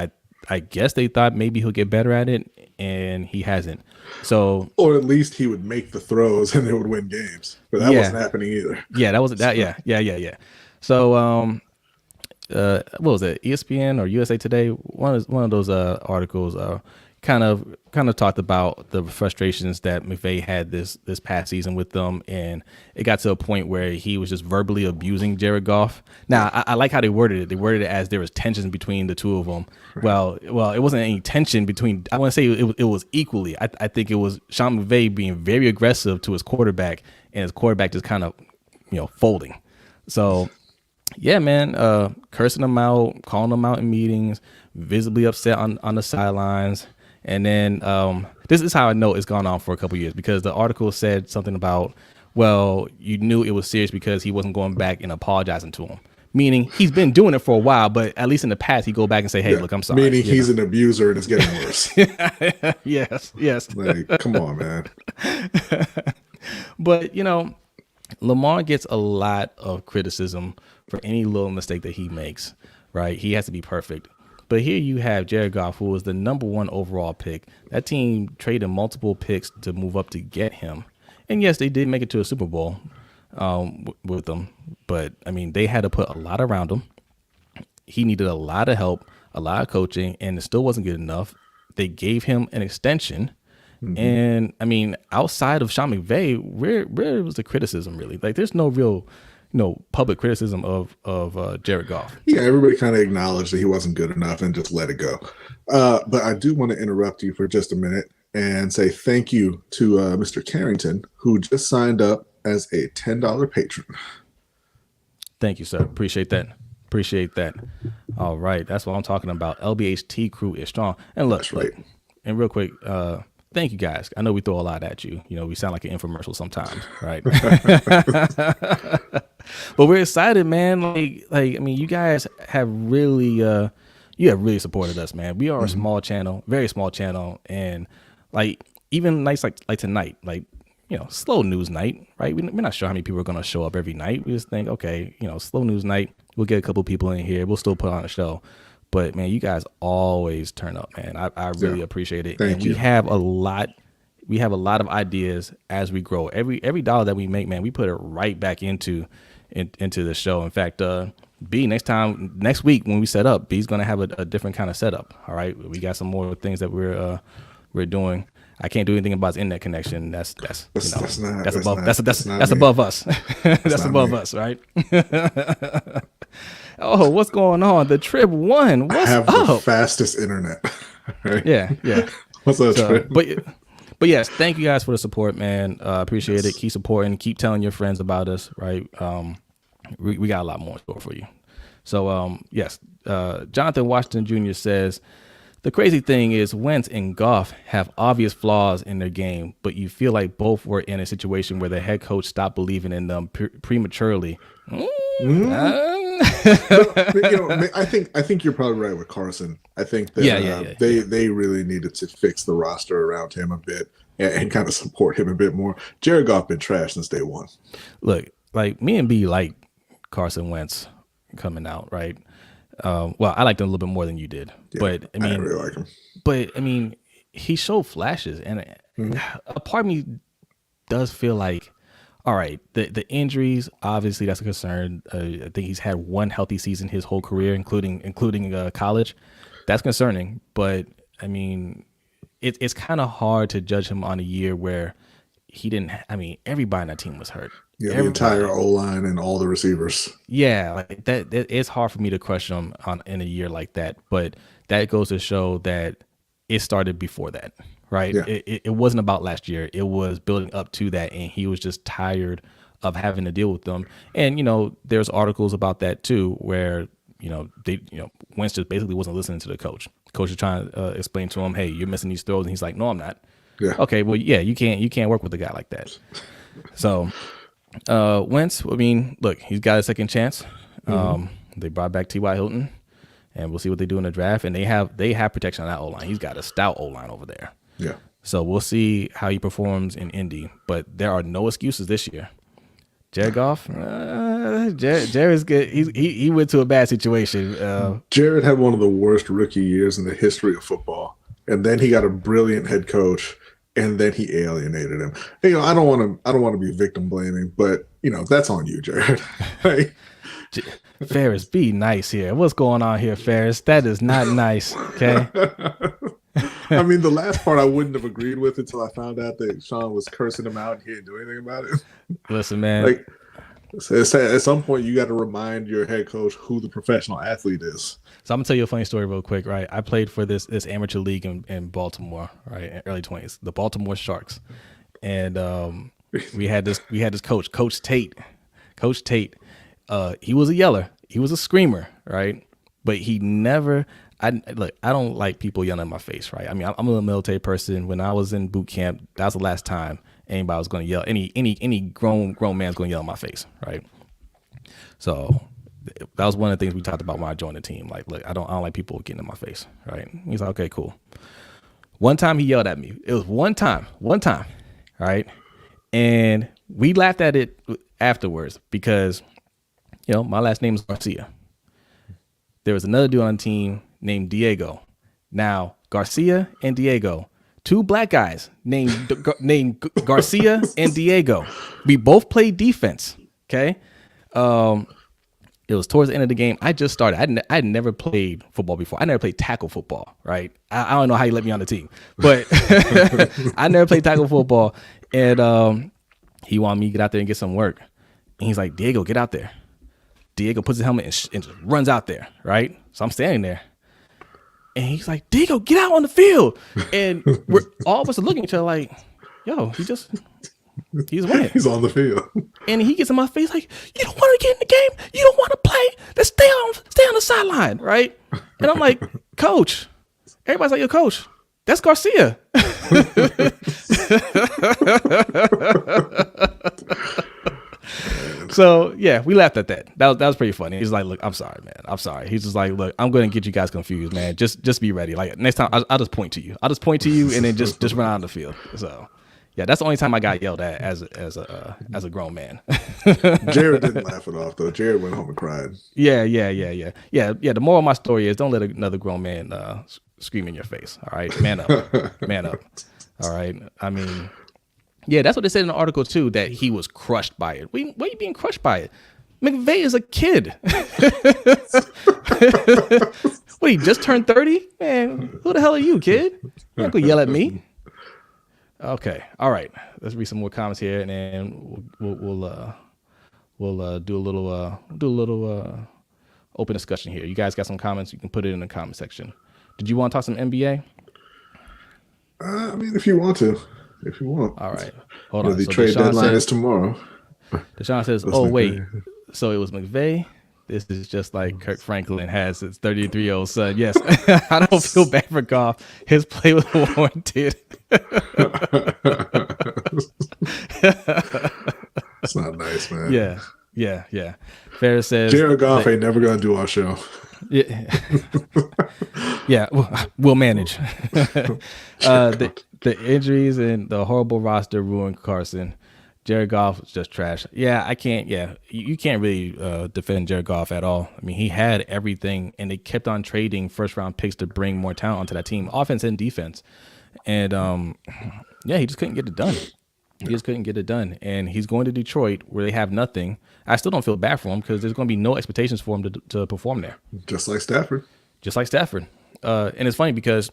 I guess they thought maybe he'll get better at it, and he hasn't. So, or at least he would make the throws and they would win games. But that wasn't happening either. Yeah, that wasn't that. Yeah. So, what was it? ESPN or USA Today? One of those articles kind of talked about the frustrations that McVay had this past season with them, and it got to a point where he was just verbally abusing Jared Goff. Now, I like how they worded it. They worded it as there was tension between the two of them. Well, it wasn't any tension between. I want to say it was equally. I think it was Sean McVay being very aggressive to his quarterback, and his quarterback just kind of folding. So, yeah, man, cursing him out, calling him out in meetings, visibly upset on the sidelines. And then this is how I know it's gone on for a couple of years, because the article said something about, well, you knew it was serious because he wasn't going back and apologizing to him. Meaning he's been doing it for a while, but at least in the past, he'd go back and say, hey, look, I'm sorry. Meaning he's an abuser and it's getting worse. Yes. Like, come on, man. But, Lamar gets a lot of criticism for any little mistake that he makes, right? He has to be perfect. But here you have Jared Goff, who was the number 1 overall pick. That team traded multiple picks to move up to get him. And yes, they did make it to a Super Bowl with them. But, I mean, they had to put a lot around him. He needed a lot of help, a lot of coaching, and it still wasn't good enough. They gave him an extension. Mm-hmm. And, I mean, outside of Sean McVay, where was the criticism really? Like, there's no real public criticism of Jared Goff. Yeah, everybody kind of acknowledged that he wasn't good enough and just let it go. But I do want to interrupt you for just a minute and say thank you to Mr. Carrington, who just signed up as a $10 patron. Thank you, sir. Appreciate that. All right. That's what I'm talking about. LBHT crew is strong. And look, that's right. And real quick, thank you guys. I know we throw a lot at you. We sound like an infomercial sometimes, right? But we're excited, man. Like I mean, you guys have really supported us, man. We are a small channel, very small channel, and like even nights like tonight, like slow news night, right? We're not sure how many people are going to show up every night. We just think, okay, slow news night. We'll get a couple people in here. We'll still put on a show. But man, you guys always turn up, man. I really appreciate it. Thank you. We have a lot of ideas as we grow. Every dollar that we make, man, we put it right back into the show. In fact, B, next week when we set up, B's gonna have a different kind of setup. All right. We got some more things that we're doing. I can't do anything about his internet connection. That's above us. That's above us, right? Oh, what's going on? The Trib won. What's I have up? the fastest internet. Right? Yeah. What's up, Trib? But yes, thank you guys for the support, man. Appreciate it. Keep supporting. Keep telling your friends about us, right? We got a lot more in store for you. So, yes, Jonathan Washington Jr. says, the crazy thing is Wentz and Goff have obvious flaws in their game, but you feel like both were in a situation where the head coach stopped believing in them prematurely. I think you're probably right with Carson. I think that they really needed to fix the roster around him a bit and kind of support him a bit more. Jared Goff been trash since day one. Look, like me and B like Carson Wentz coming out, right? Well, I liked him a little bit more than you did, but I mean, I really like him. But I mean, he showed flashes, and a part of me does feel like, all all right, the injuries, obviously that's a concern. I think he's had one healthy season his whole career, including college. That's concerning. But I mean, it's kind of hard to judge him on a year where he didn't. I mean, everybody on that team was hurt. Yeah, the Everybody. entire O line and all the receivers. Yeah, like that. It's hard for me to question him on in a year like that. But that goes to show that it started before that, right? Yeah. It wasn't about last year. It was building up to that, and he was just tired of having to deal with them. And there's articles about that too, where Wentz just basically wasn't listening to the coach. The coach is trying to explain to him, "Hey, you're missing these throws," and he's like, "No, I'm not." Yeah. Okay, well, yeah, you can't work with a guy like that. So, Wentz, I mean, look, he's got a second chance. They brought back T.Y. Hilton, and we'll see what they do in the draft. And they have protection on that O-line. He's got a stout O-line over there. Yeah. So we'll see how he performs in Indy. But there are no excuses this year. Jared Goff, Jared's good. He went to a bad situation. Jared had one of the worst rookie years in the history of football, and then he got a brilliant head coach, and then he alienated him. I don't want to be victim blaming, but that's on you, Jared. Right? Ferris, be nice here. What's going on here, Ferris? That is not nice. Okay. I mean, the last part I wouldn't have agreed with until I found out that Sean was cursing him out and he didn't do anything about it. Listen, man. Like, at some point, you got to remind your head coach who the professional athlete is. So I'm gonna tell you a funny story real quick, right? I played for this amateur league in Baltimore, right, in early 20s, the Baltimore Sharks, and we had this coach, Coach Tate. He was a yeller, he was a screamer, right? But he never. I don't like people yelling in my face, right? I mean, I'm a military person. When I was in boot camp, that was the last time anybody was going to yell. Any grown man's going to yell in my face, right? So that was one of the things we talked about when I joined the team. Like, look, I don't like people getting in my face, right? He's like, okay, cool. One time he yelled at me. It was one time, right? And we laughed at it afterwards because, my last name is Garcia. There was another dude on the team named Diego. Now, Garcia and Diego, two black guys named Garcia and Diego. We both played defense. Okay. It was towards the end of the game. I just started. I'd never played football before. I never played tackle football, right? I don't know how you let me on the team, but I never played tackle football. And he wanted me to get out there and get some work. And he's like, Diego, get out there. Diego puts his helmet and just runs out there, right? So I'm standing there. And he's like, Diego, get out on the field. And we're all of us are looking at each other like, yo, he's winning. He's on the field. And he gets in my face like, you don't want to get in the game? You don't want to play? Let's stay on the sideline, right? And I'm like, Coach. Everybody's like, yo, Coach, that's Garcia. So yeah, we laughed at that. That was pretty funny. He's like, look, I'm sorry, man. I'm sorry. He's just like, look, I'm going to get you guys confused, man. Just be ready. Like next time, I'll just point to you. I'll just point to you, and then just run out on the field. So yeah, that's the only time I got yelled at as a grown man. Jared didn't laugh it off though. Jared went home and cried. Yeah. The moral of my story is don't let another grown man scream in your face. All right, man up, man up. All right. I mean. Yeah, that's what they said in the article, too, that he was crushed by it. Why are you being crushed by it? McVay is a kid. What, he just turned 30? Man, who the hell are you, kid? You're not going to yell at me. Okay, all right. Let's read some more comments here, and then we'll do a little open discussion here. You guys got some comments? You can put it in the comment section. Did you want to talk some NBA? I mean, if you want. All right. Hold on. The So trade Deshaun deadline is tomorrow. Deshaun says, wait. So it was McVay? This is just like Kirk Franklin has his 33-year-old son. Yes. I don't feel bad for Goff. His play was warranted. It's not nice, man. Yeah. Ferris says, Jared Goff ain't never going to do our show. Yeah, we'll manage. The injuries and the horrible roster ruined Carson. Jared Goff was just trash. Yeah, I can't. Yeah, you can't really defend Jared Goff at all. I mean, he had everything, and they kept on trading first-round picks to bring more talent onto that team, offense and defense. And, yeah, he just couldn't get it done. He just couldn't get it done. And he's going to Detroit where they have nothing. I still don't feel bad for him because there's going to be no expectations for him to perform there. Just like Stafford. And it's funny because,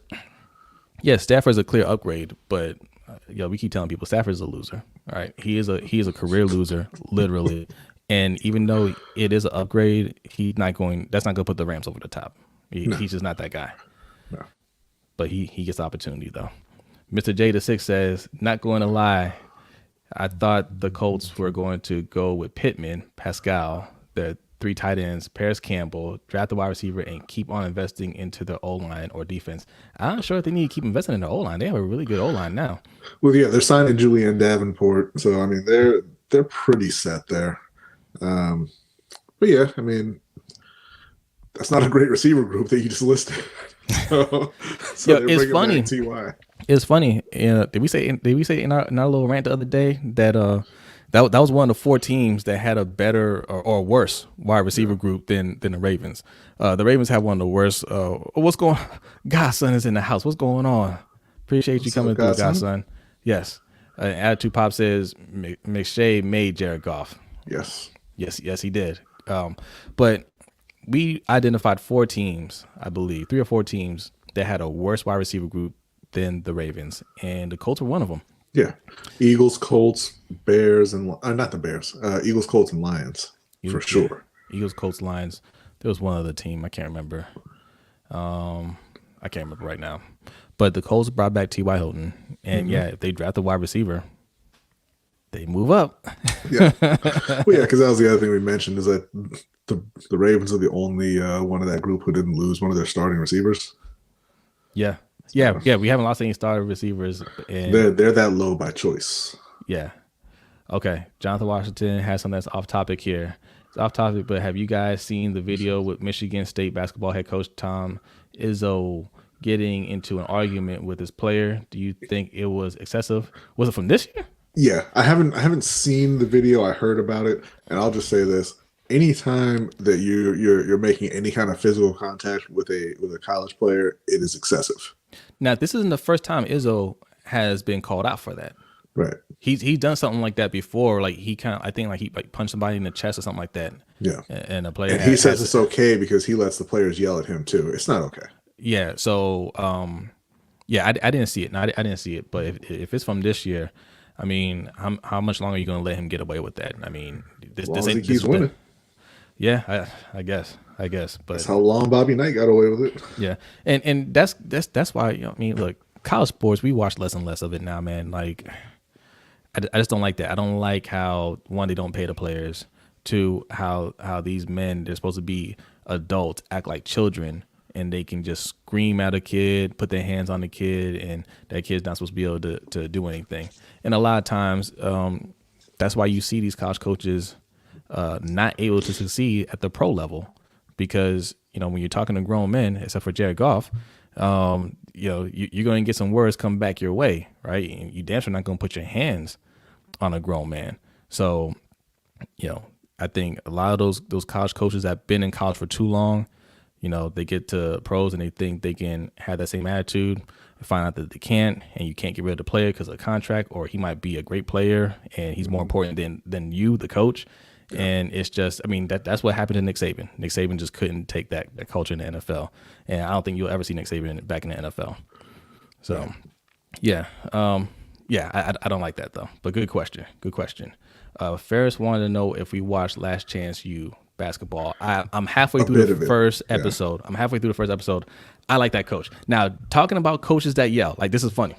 yeah, Stafford's a clear upgrade, but we keep telling people Stafford's a loser. All right, he is a career loser, literally. And even though it is an upgrade, that's not going to put the Rams over the top. He's just not that guy. No. But he gets the opportunity though. Mr. J the 6 says, not going to lie, I thought the Colts were going to go with Pittman, Pascal, the 3 tight ends, Paris Campbell, draft the wide receiver, and keep on investing into the O-line or defense. I'm not sure if they need to keep investing in the O-line. They have a really good O-line now. Well, yeah, they're signing Julian Davenport, so I mean they're pretty set there. But yeah, I mean that's not a great receiver group that you just listed. So it's funny. It's funny. Did we say in our little rant the other day that that was one of the 4 teams that had a better or worse wide receiver group than the Ravens. The Ravens have one of the worst. What's going on? Godson is in the house. What's going on? Appreciate you coming through, Godson. Yes. Attitude Pop says McShay made Jared Goff. Yes, he did. But we identified 4 teams, I believe, 3 or 4 teams that had a worse wide receiver group than the Ravens, and the Colts were one of them. Yeah, Eagles, Colts, Bears, and not the Bears. Eagles, Colts, and Lions for sure. Eagles, Colts, Lions. There was one other team I can't remember. I can't remember right now. But the Colts brought back T.Y. Hilton, and if they draft a wide receiver, they move up. Yeah, well, yeah, because that was the other thing we mentioned is that the Ravens are the only one of that group who didn't lose one of their starting receivers. Yeah. We haven't lost any starter receivers. And they're that low by choice. Yeah. Okay. Jonathan Washington has something that's off topic here. It's off topic, but have you guys seen the video with Michigan State basketball head coach Tom Izzo getting into an argument with his player? Do you think it was excessive? Was it from this year? Yeah, I haven't seen the video. I heard about it, and I'll just say this: anytime that you're making any kind of physical contact with a college player, it is excessive. Now, this isn't the first time Izzo has been called out for that. Right. He's done something like that before. Like he punched somebody in the chest or something like that. Yeah. And a player. And he says it's okay because he lets the players yell at him too. It's not okay. Yeah. So, I didn't see it. No, I didn't see it. But if it's from this year, I mean, how much longer are you going to let him get away with that? I mean, this ain't. He keeps winning. Yeah, I guess. But that's how long Bobby Knight got away with it. Yeah, and that's why I mean, look, college sports, we watch less and less of it now, man. Like, I just don't like that. I don't like how, one, they don't pay the players. 2, how these men, they're supposed to be adults, act like children, and they can just scream at a kid, put their hands on the kid, and that kid's not supposed to be able to do anything. And a lot of times, that's why you see these college coaches not able to succeed at the pro level, because when you're talking to grown men, except for Jared Goff, you're going to get some words come back your way, right? And you damn sure not going to put your hands on a grown man. So, I think a lot of those college coaches that have been in college for too long, they get to pros and they think they can have that same attitude. They find out that they can't, and you can't get rid of the player because of the contract, or he might be a great player and he's more important than you, the coach. Yeah. And it's just, I mean, that's what happened to Nick Saban. Nick Saban just couldn't take that culture in the NFL. And I don't think you'll ever see Nick Saban back in the NFL. So, I don't like that, though. But good question. Ferris wanted to know if we watched Last Chance U basketball. I'm halfway through the first episode. I'm halfway through the first episode. I like that coach. Now, talking about coaches that yell, like, this is funny,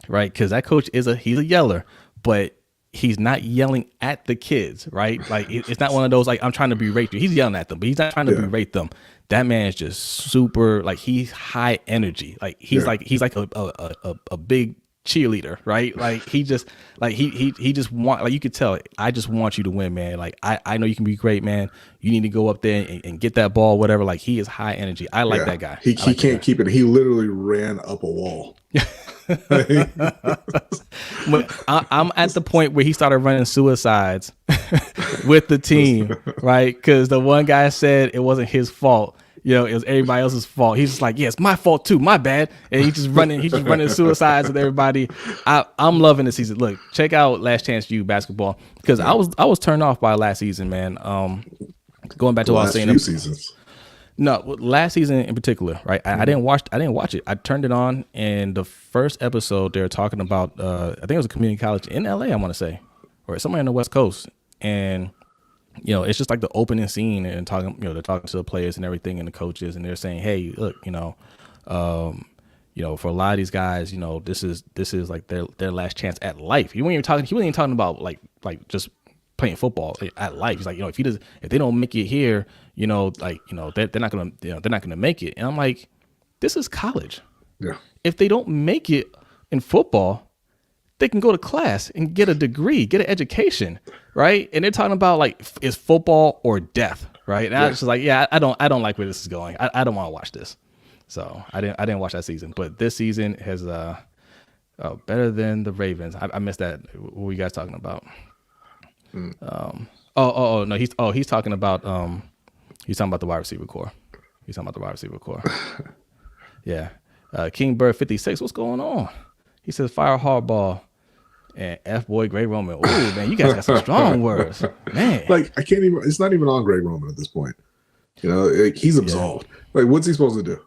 right? Because that coach he's a yeller, but he's not yelling at the kids, right? Like, it's not one of those, like, I'm trying to berate you. He's yelling at them, but he's not trying to berate them. That man is just super, like, he's high energy. Like, he's like a big cheerleader, right? Like, he just want, like, you could tell, I just want you to win, man. Like, I know you can be great, man. You need to go up there and get that ball, whatever. Like, he is high energy. I like that guy. He can't keep it. He literally ran up a wall. I'm at the point where he started running suicides with the team, right? Because the one guy said it wasn't his fault, it was everybody else's fault. He's just like, yeah, it's my fault too, my bad. And he's just running suicides with everybody. I'm loving the season. Look, check out Last Chance U basketball because I was turned off by last season, man. Going back to what I was saying, few seasons. No, last season in particular, right? I didn't watch it. I turned it on, and the first episode they're talking about, I think it was a community college in LA, I want to say, or somewhere in the West Coast, and it's just like the opening scene and talking, they're talking to the players and everything and the coaches, and they're saying, hey, look, for a lot of these guys, this is like their last chance at life. He wasn't even talking about like just playing football at life. He's like, if they don't make it here, they're not gonna make it. And I'm like, this is college. Yeah. If they don't make it in football, they can go to class and get a degree, get an education, right? And they're talking about like, is football or death, right? And I was just like, yeah, I don't like where this is going. I don't want to watch this. So I didn't watch that season. But this season has better than the Ravens. I missed that. What were you guys talking about? No, he's talking about the wide receiver core. Yeah. King Bird 56, what's going on? He says fire hardball and F boy Greg Roman. Oh man, you guys got some strong words. Man. Like I can't even, it's not even on Greg Roman at this point. He's absolved. Yeah. Like what's he supposed to do?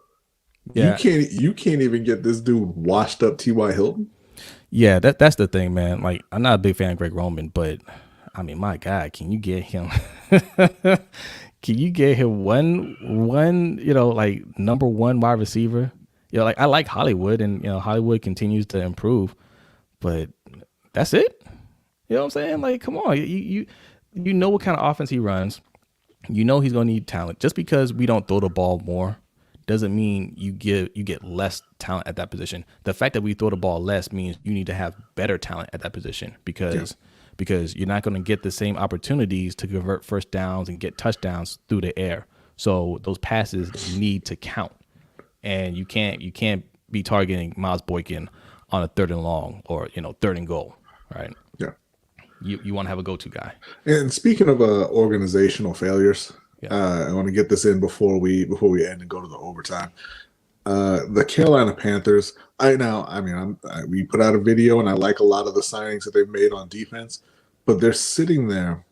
Yeah. You can't even get this dude washed up T.Y. Hilton. Yeah, that's the thing, man. Like I'm not a big fan of Greg Roman, but I mean, my God, can you get him? Can you get him one, like number one wide receiver? Like I like Hollywood, and Hollywood continues to improve, but that's it. You know what I'm saying? Like, come on, you know what kind of offense he runs. He's going to need talent. Just because we don't throw the ball more doesn't mean you get less talent at that position. The fact that we throw the ball less means you need to have better talent at that position because you're not going to get the same opportunities to convert first downs and get touchdowns through the air. So those passes need to count, and you can't be targeting Miles Boykin on a 3rd and long or 3rd and goal, right? Yeah. You want to have a go-to guy. And speaking of organizational failures, I want to get this in before we end and go to the overtime. The Carolina Panthers. We put out a video, and I like a lot of the signings that they've made on defense, but they're sitting there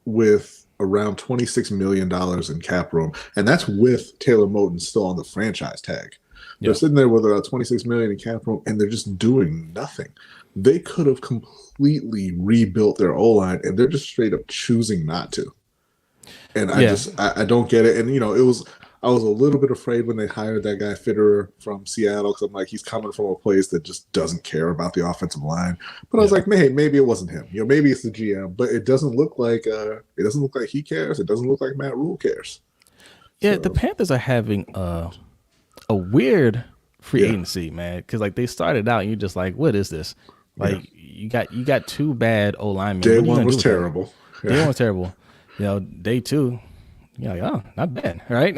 with around $26 million in cap room, and that's with Taylor Moton still on the franchise tag. They're sitting there with about $26 million in cap room, and they're just doing nothing. They could have completely rebuilt their O-line, and they're just straight up choosing not to. And I don't get it. And I was a little bit afraid when they hired that guy Fitterer from Seattle, because I'm like, he's coming from a place that just doesn't care about the offensive line. But I was like, maybe it wasn't him. Maybe it's the GM. But it doesn't look like he cares. It doesn't look like Matt Rule cares. Yeah, so. The Panthers are having a weird free agency, man. Because like they started out, and you're just like, what is this? Like you got two bad O linemen. Day one was terrible. Day one was terrible. Day two. Yeah, like, oh, not bad, right?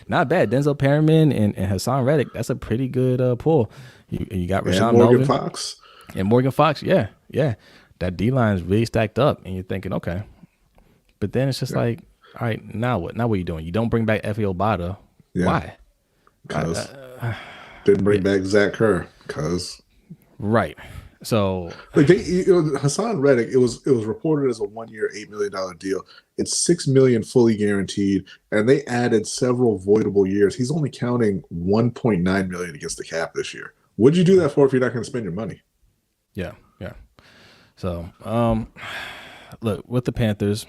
Not bad. Denzel Perryman and Hassan Reddick, that's a pretty good pull. You got Rashawn Morgan Melvin. Fox. And Morgan Fox, yeah. That D-line is really stacked up, and you're thinking, okay. But then it's just like, all right, now what? Now what are you doing? You don't bring back Efe Obada. Yeah. Why? Because didn't bring back Zach Kerr. Because. Right. So like Hassan Reddick, it was reported as a 1-year, $8 million deal. It's $6 million fully guaranteed, and they added several voidable years. He's only counting $1.9 million against the cap this year. What'd you do that for if you're not going to spend your money? Yeah. So look, with the Panthers,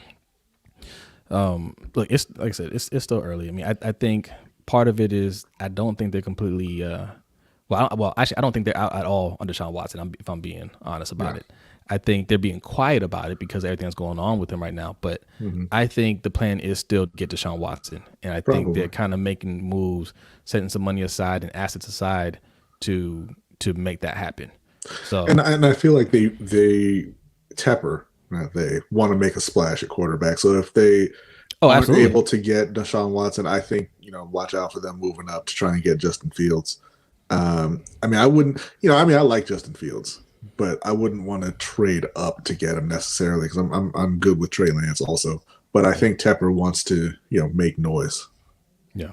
look, it's like I said, it's still early. I mean, I think part of it is I don't think they're completely actually, I don't think they're out at all under Deshaun Watson, if I'm being honest about it. I think they're being quiet about it because everything's going on with him right now. But I think the plan is still to get Deshaun Watson. And I think they're kind of making moves, setting some money aside and assets aside to make that happen. So and I feel like they want to make a splash at quarterback. So if they aren't able to get Deshaun Watson, I think, watch out for them moving up to try and get Justin Fields. I like Justin Fields, but I wouldn't want to trade up to get him necessarily because I'm good with Trey Lance also. But I think Tepper wants to, make noise. Yeah.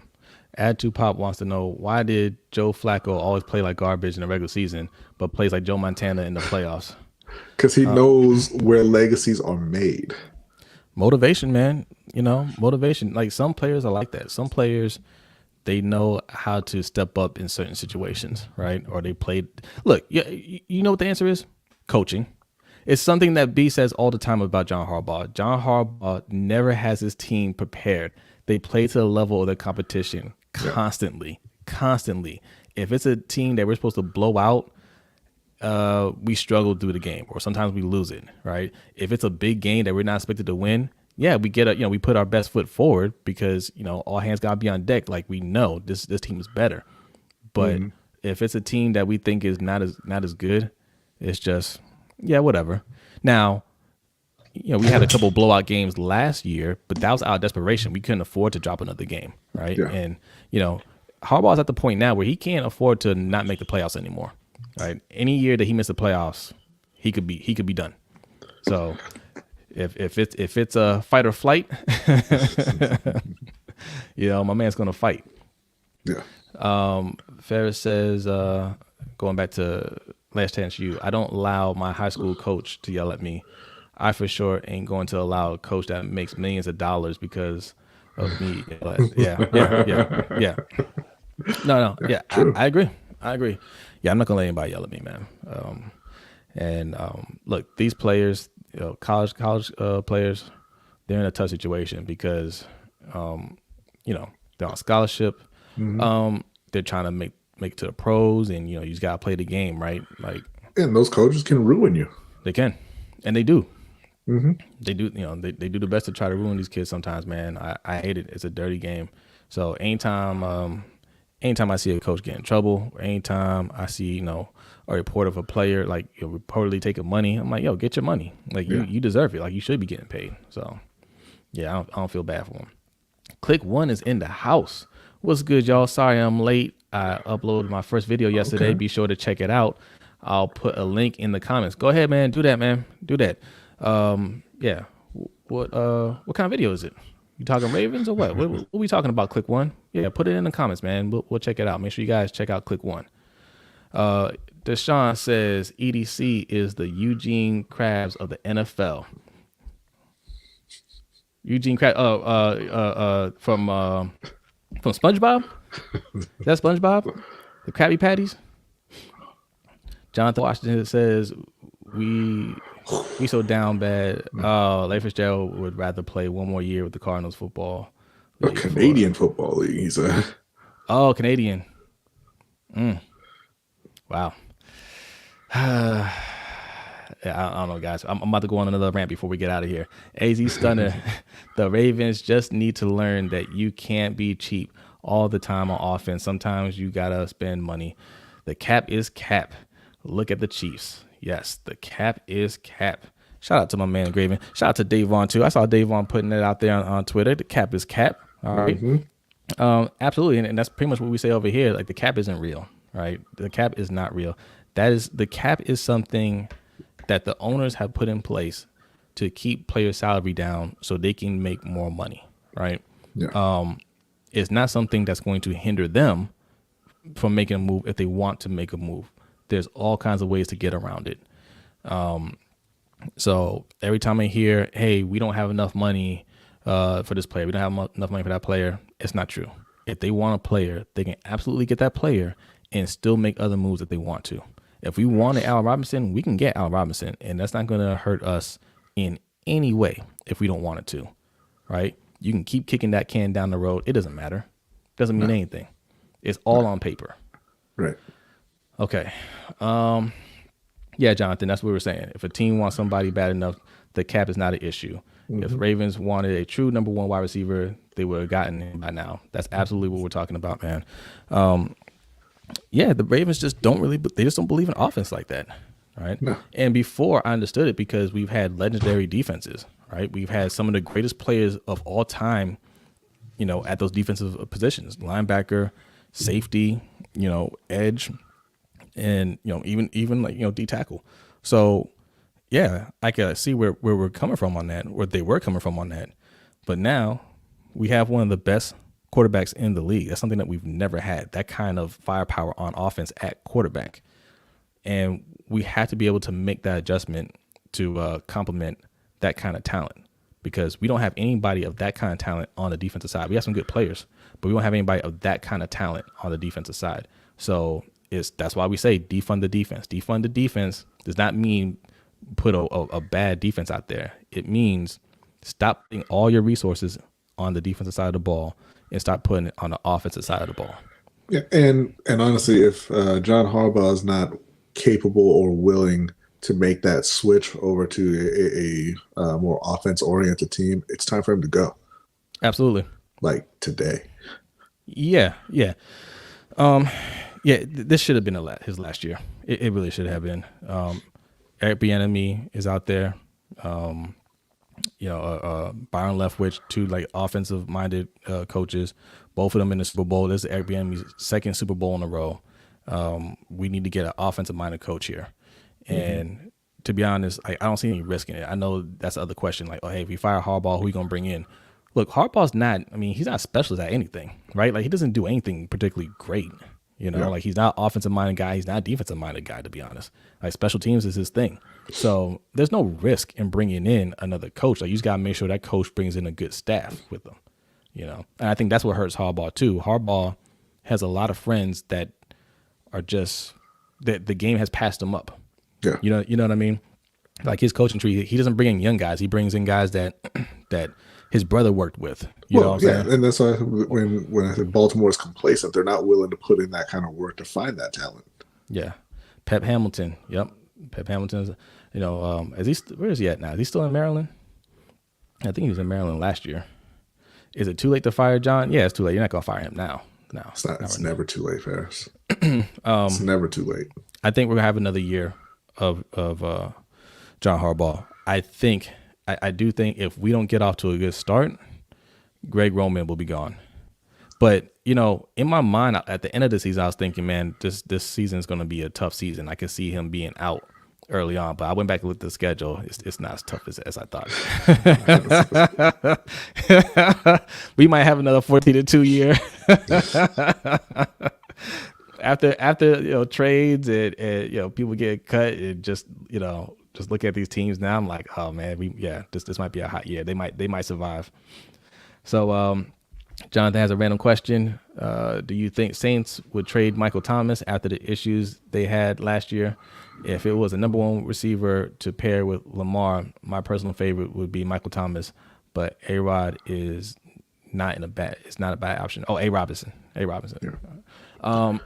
Add to Pop wants to know, why did Joe Flacco always play like garbage in the regular season, but plays like Joe Montana in the playoffs? Because he knows where legacies are made. Motivation, man. Motivation. Like, some players are like that. Some players, they know how to step up in certain situations, right? Or they played. Look, you know what the answer is? Coaching. It's something that B says all the time about John Harbaugh. John Harbaugh never has his team prepared. They play to the level of the competition constantly. If it's a team that we're supposed to blow out, we struggle through the game, or sometimes we lose it, right? If it's a big game that we're not expected to win, we get we put our best foot forward because, all hands gotta be on deck. Like, we know this team is better. But if it's a team that we think is not as good, it's just, whatever. Now, we had a couple blowout games last year, but that was out of desperation. We couldn't afford to drop another game, right? Yeah. And, Harbaugh's at the point now where he can't afford to not make the playoffs anymore, right? Any year that he missed the playoffs, he could be done. So if it's a fight or flight, my man's gonna fight. Yeah. Ferris says, going back to Last Chance U, I don't allow my high school coach to yell at me. I for sure ain't going to allow a coach that makes millions of dollars because of me. Yeah. No. Yeah, I agree. Yeah, I'm not gonna let anybody yell at me, man. Look, these players, college players, they're in a tough situation because, they're on scholarship. They're trying to make it to the pros, and you just gotta play the game, right? Like, and those coaches can ruin you. They can, and they do. They do. They do the best to try to ruin these kids sometimes, man. I hate it. It's a dirty game. So anytime I see a coach get in trouble, or anytime I see a report of a player like reportedly taking money, I'm like, get your money. Like, you deserve it. Like, you should be getting paid. So I don't feel bad for them. Click One is in the house. What's good, y'all? Sorry I'm late. I uploaded my first video yesterday. Okay. Be sure to check it out. I'll put a link in the comments. Go ahead, man. Do that, man. Do that. What kind of video is it? You talking Ravens or what? What are we talking about? Click One. Yeah, put it in the comments, man. We'll check it out. Make sure you guys check out Click One. Deshaun says EDC is the Eugene Krabs of the NFL. Eugene Krabs, from SpongeBob? Is that SpongeBob? The Krabby Patties? Jonathan Washington says we so down bad. Larry Fitzgerald would rather play one more year with the Cardinals football league. Canadian football league, he said. Oh, Canadian. Wow. I don't know, guys. I'm about to go on another rant before we get out of here. AZ Stunner, the Ravens just need to learn that you can't be cheap all the time on offense. Sometimes you got to spend money. The cap is cap. Look at the Chiefs. Yes, the cap is cap. Shout out to my man Graven. Shout out to Davon too. I saw Davon putting it out there on Twitter. The cap is cap. All right. Absolutely. And that's pretty much what we say over here. Like, the cap isn't real, right? The cap is not real. The cap is something that the owners have put in place to keep player salary down so they can make more money, right? Yeah. It's not something that's going to hinder them from making a move if they want to make a move. There's all kinds of ways to get around it. So every time I hear, hey, we don't have enough money for this player, we don't have enough money for that player, it's not true. If they want a player, they can absolutely get that player and still make other moves if they want to. If we wanted Allen Robinson, we can get Allen Robinson, and that's not going to hurt us in any way if we don't want it to, right? You can keep kicking that can down the road. It doesn't matter. It doesn't mean anything. It's all on paper. Right. Okay. Yeah, Jonathan, that's what we were saying. If a team wants somebody bad enough, the cap is not an issue. If the Ravens wanted a true number one wide receiver, they would have gotten him by now. That's absolutely what we're talking about, man. Yeah, the Ravens just don't believe in offense like that, right? No. And before, I understood it because we've had legendary defenses, right? We've had some of the greatest players of all time, at those defensive positions, linebacker, safety, edge, and even like D tackle. So yeah, I can see where we're coming from on that, where they were coming from on that. But now we have one of the best quarterbacks in the league. That's something that we've never had, that kind of firepower on offense at quarterback. And we have to be able to make that adjustment to complement that kind of talent, because we don't have anybody of that kind of talent on the defensive side. We have some good players, but we don't have anybody of that kind of talent on the defensive side. So that's why we say defund the defense. Defund the defense does not mean put a bad defense out there. It means stop putting all your resources on the defensive side of the ball and start putting it on the offensive side of the ball. Yeah, and honestly, if John Harbaugh is not capable or willing to make that switch over to a more offense-oriented team, it's time for him to go. Absolutely. Like today. Yeah. This should have been his last year. It really should have been. Eric Bieniemy is out there. Byron Leftwich, two like offensive-minded coaches, both of them in the Super Bowl. This is Eric Bieniemy's second Super Bowl in a row. We need to get an offensive-minded coach here. And to be honest, I don't see any risk in it. I know that's the other question. Like, oh, hey, if we fire Harbaugh, who are we going to bring in? Look, Harbaugh's he's not a specialist at anything, right? Like, he doesn't do anything particularly great. Like, he's not an offensive-minded guy. He's not a defensive-minded guy, to be honest. Like, special teams is his thing. So there's no risk in bringing in another coach. Like, you just got to make sure that coach brings in a good staff with them, And I think that's what hurts Harbaugh, too. Harbaugh has a lot of friends that are just that the game has passed them up. Yeah. You know what I mean? Like, his coaching tree, he doesn't bring in young guys. He brings in guys that his brother worked with. You know what I'm saying? And that's why when I said Baltimore is complacent, they're not willing to put in that kind of work to find that talent. Yeah. Pep Hamilton. Yep. Pep Hamilton's, where is he at now? Is he still in Maryland? I think he was in Maryland last year. Is it too late to fire John? Yeah, it's too late. You're not going to fire him now. No. It's never too late, Ferris. It's never too late. I think we're going to have another year of John Harbaugh. I do think if we don't get off to a good start, Greg Roman will be gone. But, in my mind, at the end of the season, I was thinking, man, this season is going to be a tough season. I could see him being out early on. But I went back and looked at the schedule. It's not as tough as I thought. We might have another 14-2 year. After trades and people get cut and just look at these teams now, I'm like, oh man, this might be a hot year. They might survive. So Jonathan has a random question. Do you think Saints would trade Michael Thomas after the issues they had last year? If it was a number one receiver to pair with Lamar, my personal favorite would be Michael Thomas, but A-Rod is not a bad option. Oh, A. Robinson. Yeah. I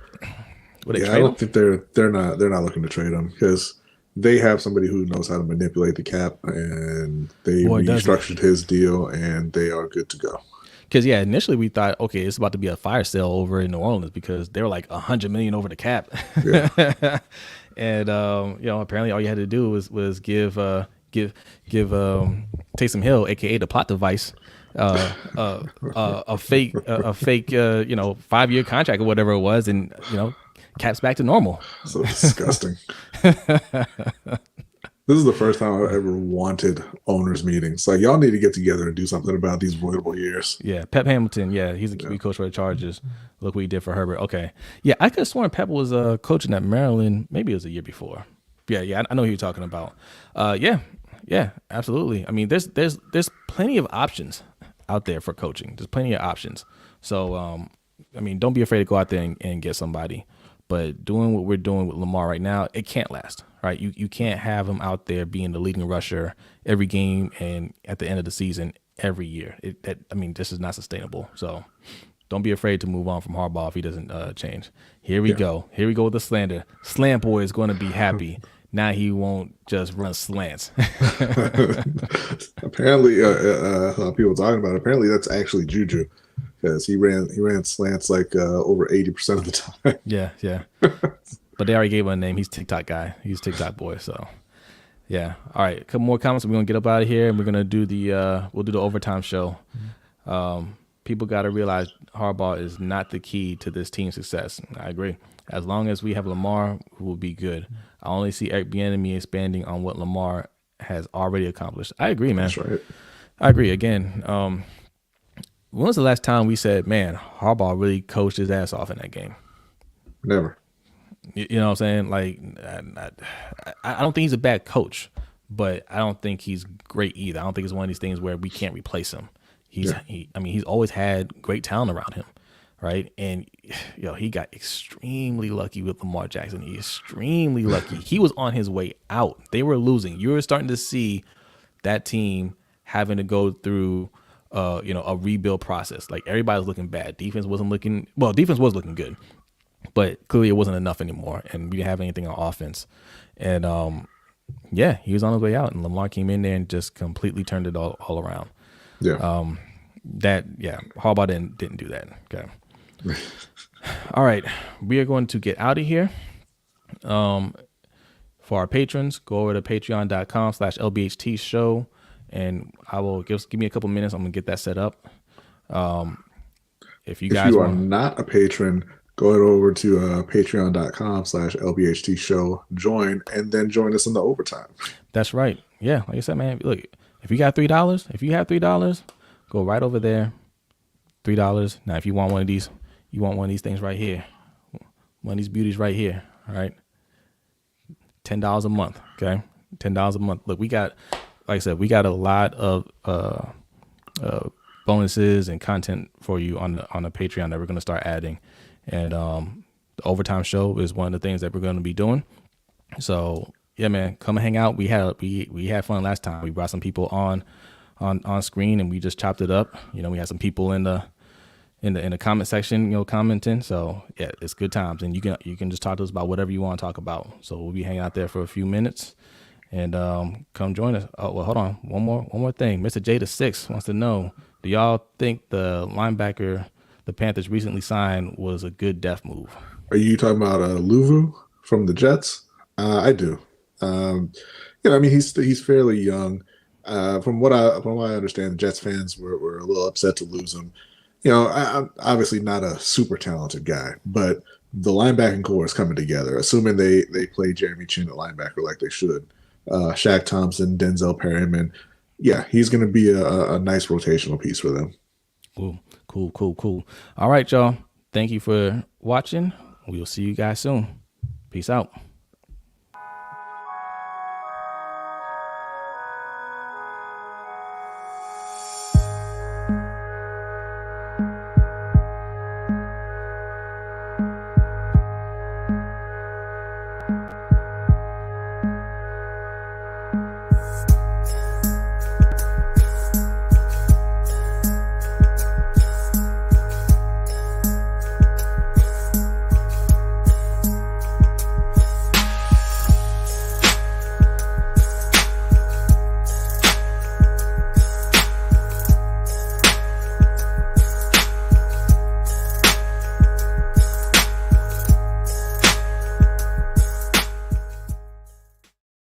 don't think they're not looking to trade him because they have somebody who knows how to manipulate the cap, and they restructured his deal, and they are good to go. Because initially we thought, okay, it's about to be a fire sale over in New Orleans because they were like $100 million over the cap. Yeah. And apparently all you had to do was give Taysom Hill, aka the plot device, a fake 5-year contract or whatever it was, and cap's back to normal. So disgusting. This is the first time I've ever wanted owners meetings. Like, y'all need to get together and do something about these voidable years. Yeah, Pep Hamilton. Yeah, he's a QB coach for the Chargers. Look what he did for Herbert. Okay. Yeah, I could have sworn Pep was coaching at Maryland. Maybe it was the year before. Yeah, I know who you're talking about. Yeah, absolutely. I mean, there's plenty of options out there for coaching. There's plenty of options. So, don't be afraid to go out there and get somebody. But doing what we're doing with Lamar right now, it can't last, right? You can't have him out there being the leading rusher every game and at the end of the season every year. This is not sustainable. So don't be afraid to move on from Harbaugh if he doesn't change. Here we go. Here we go with the slander. Slant Boy is going to be happy. Now he won't just run slants. Apparently, people talking about it, apparently that's actually Juju. Because he ran slants like over 80% of the time. Yeah. But they already gave him a name. He's TikTok guy. He's TikTok boy. So, yeah. All right. A couple more comments. We're gonna get up out of here, and we're gonna do the overtime show. People got to realize Harbaugh is not the key to this team's success. I agree. As long as we have Lamar, we will be good. I only see Eric Bieniemy expanding on what Lamar has already accomplished. I agree, man. That's right. I agree. Again, when was the last time we said, man, Harbaugh really coached his ass off in that game? Never. You know what I'm saying? Like, I don't think he's a bad coach, but I don't think he's great either. I don't think it's one of these things where we can't replace him. He's always had great talent around him, right? And he got extremely lucky with Lamar Jackson. He's extremely lucky. He was on his way out. They were losing. You were starting to see that team having to go through a rebuild process. Like, everybody was looking bad. Defense was looking good, but clearly it wasn't enough anymore, and we didn't have anything on offense. And he was on his way out, and Lamar came in there and just completely turned it all around. Yeah. Harbaugh didn't do that. Okay. All right, we are going to get out of here. For our patrons, go over to patreon.com/LBHT show, and I will give me a couple minutes. I'm gonna get that set up. If you are not a patron, go over to patreon.com/LBHT show, join, and then join us in the overtime. That's right. Yeah, like I said, man, look, if you have $3, go right over there. $3. Now, if you want one of these, things right here, one of these beauties right here. All right, $10 a month. Okay, $10 a month. Look, we got, like I said, we got a lot of bonuses and content for you on the Patreon that we're going to start adding, and the overtime show is one of the things that we're going to be doing. So yeah, man, come and hang out. We had fun last time. We brought some people on screen, and we just chopped it up. We had some people in the comment section, commenting. So yeah, it's good times, and you can just talk to us about whatever you want to talk about. So we'll be hanging out there for a few minutes, and come join us. Oh well, hold on, one more thing. Mr. Jada6 wants to know: do y'all think the linebacker the Panthers recently signed was a good depth move? Are you talking about Luvu from the Jets? I do. He's fairly young. From what I understand, the Jets fans were a little upset to lose him. I'm obviously not a super talented guy, but the linebacking core is coming together, assuming they play Jeremy Chin at linebacker like they should. Shaq Thompson, Denzel Perryman. Yeah, he's going to be a nice rotational piece for them. Cool. All right, y'all. Thank you for watching. We'll see you guys soon. Peace out.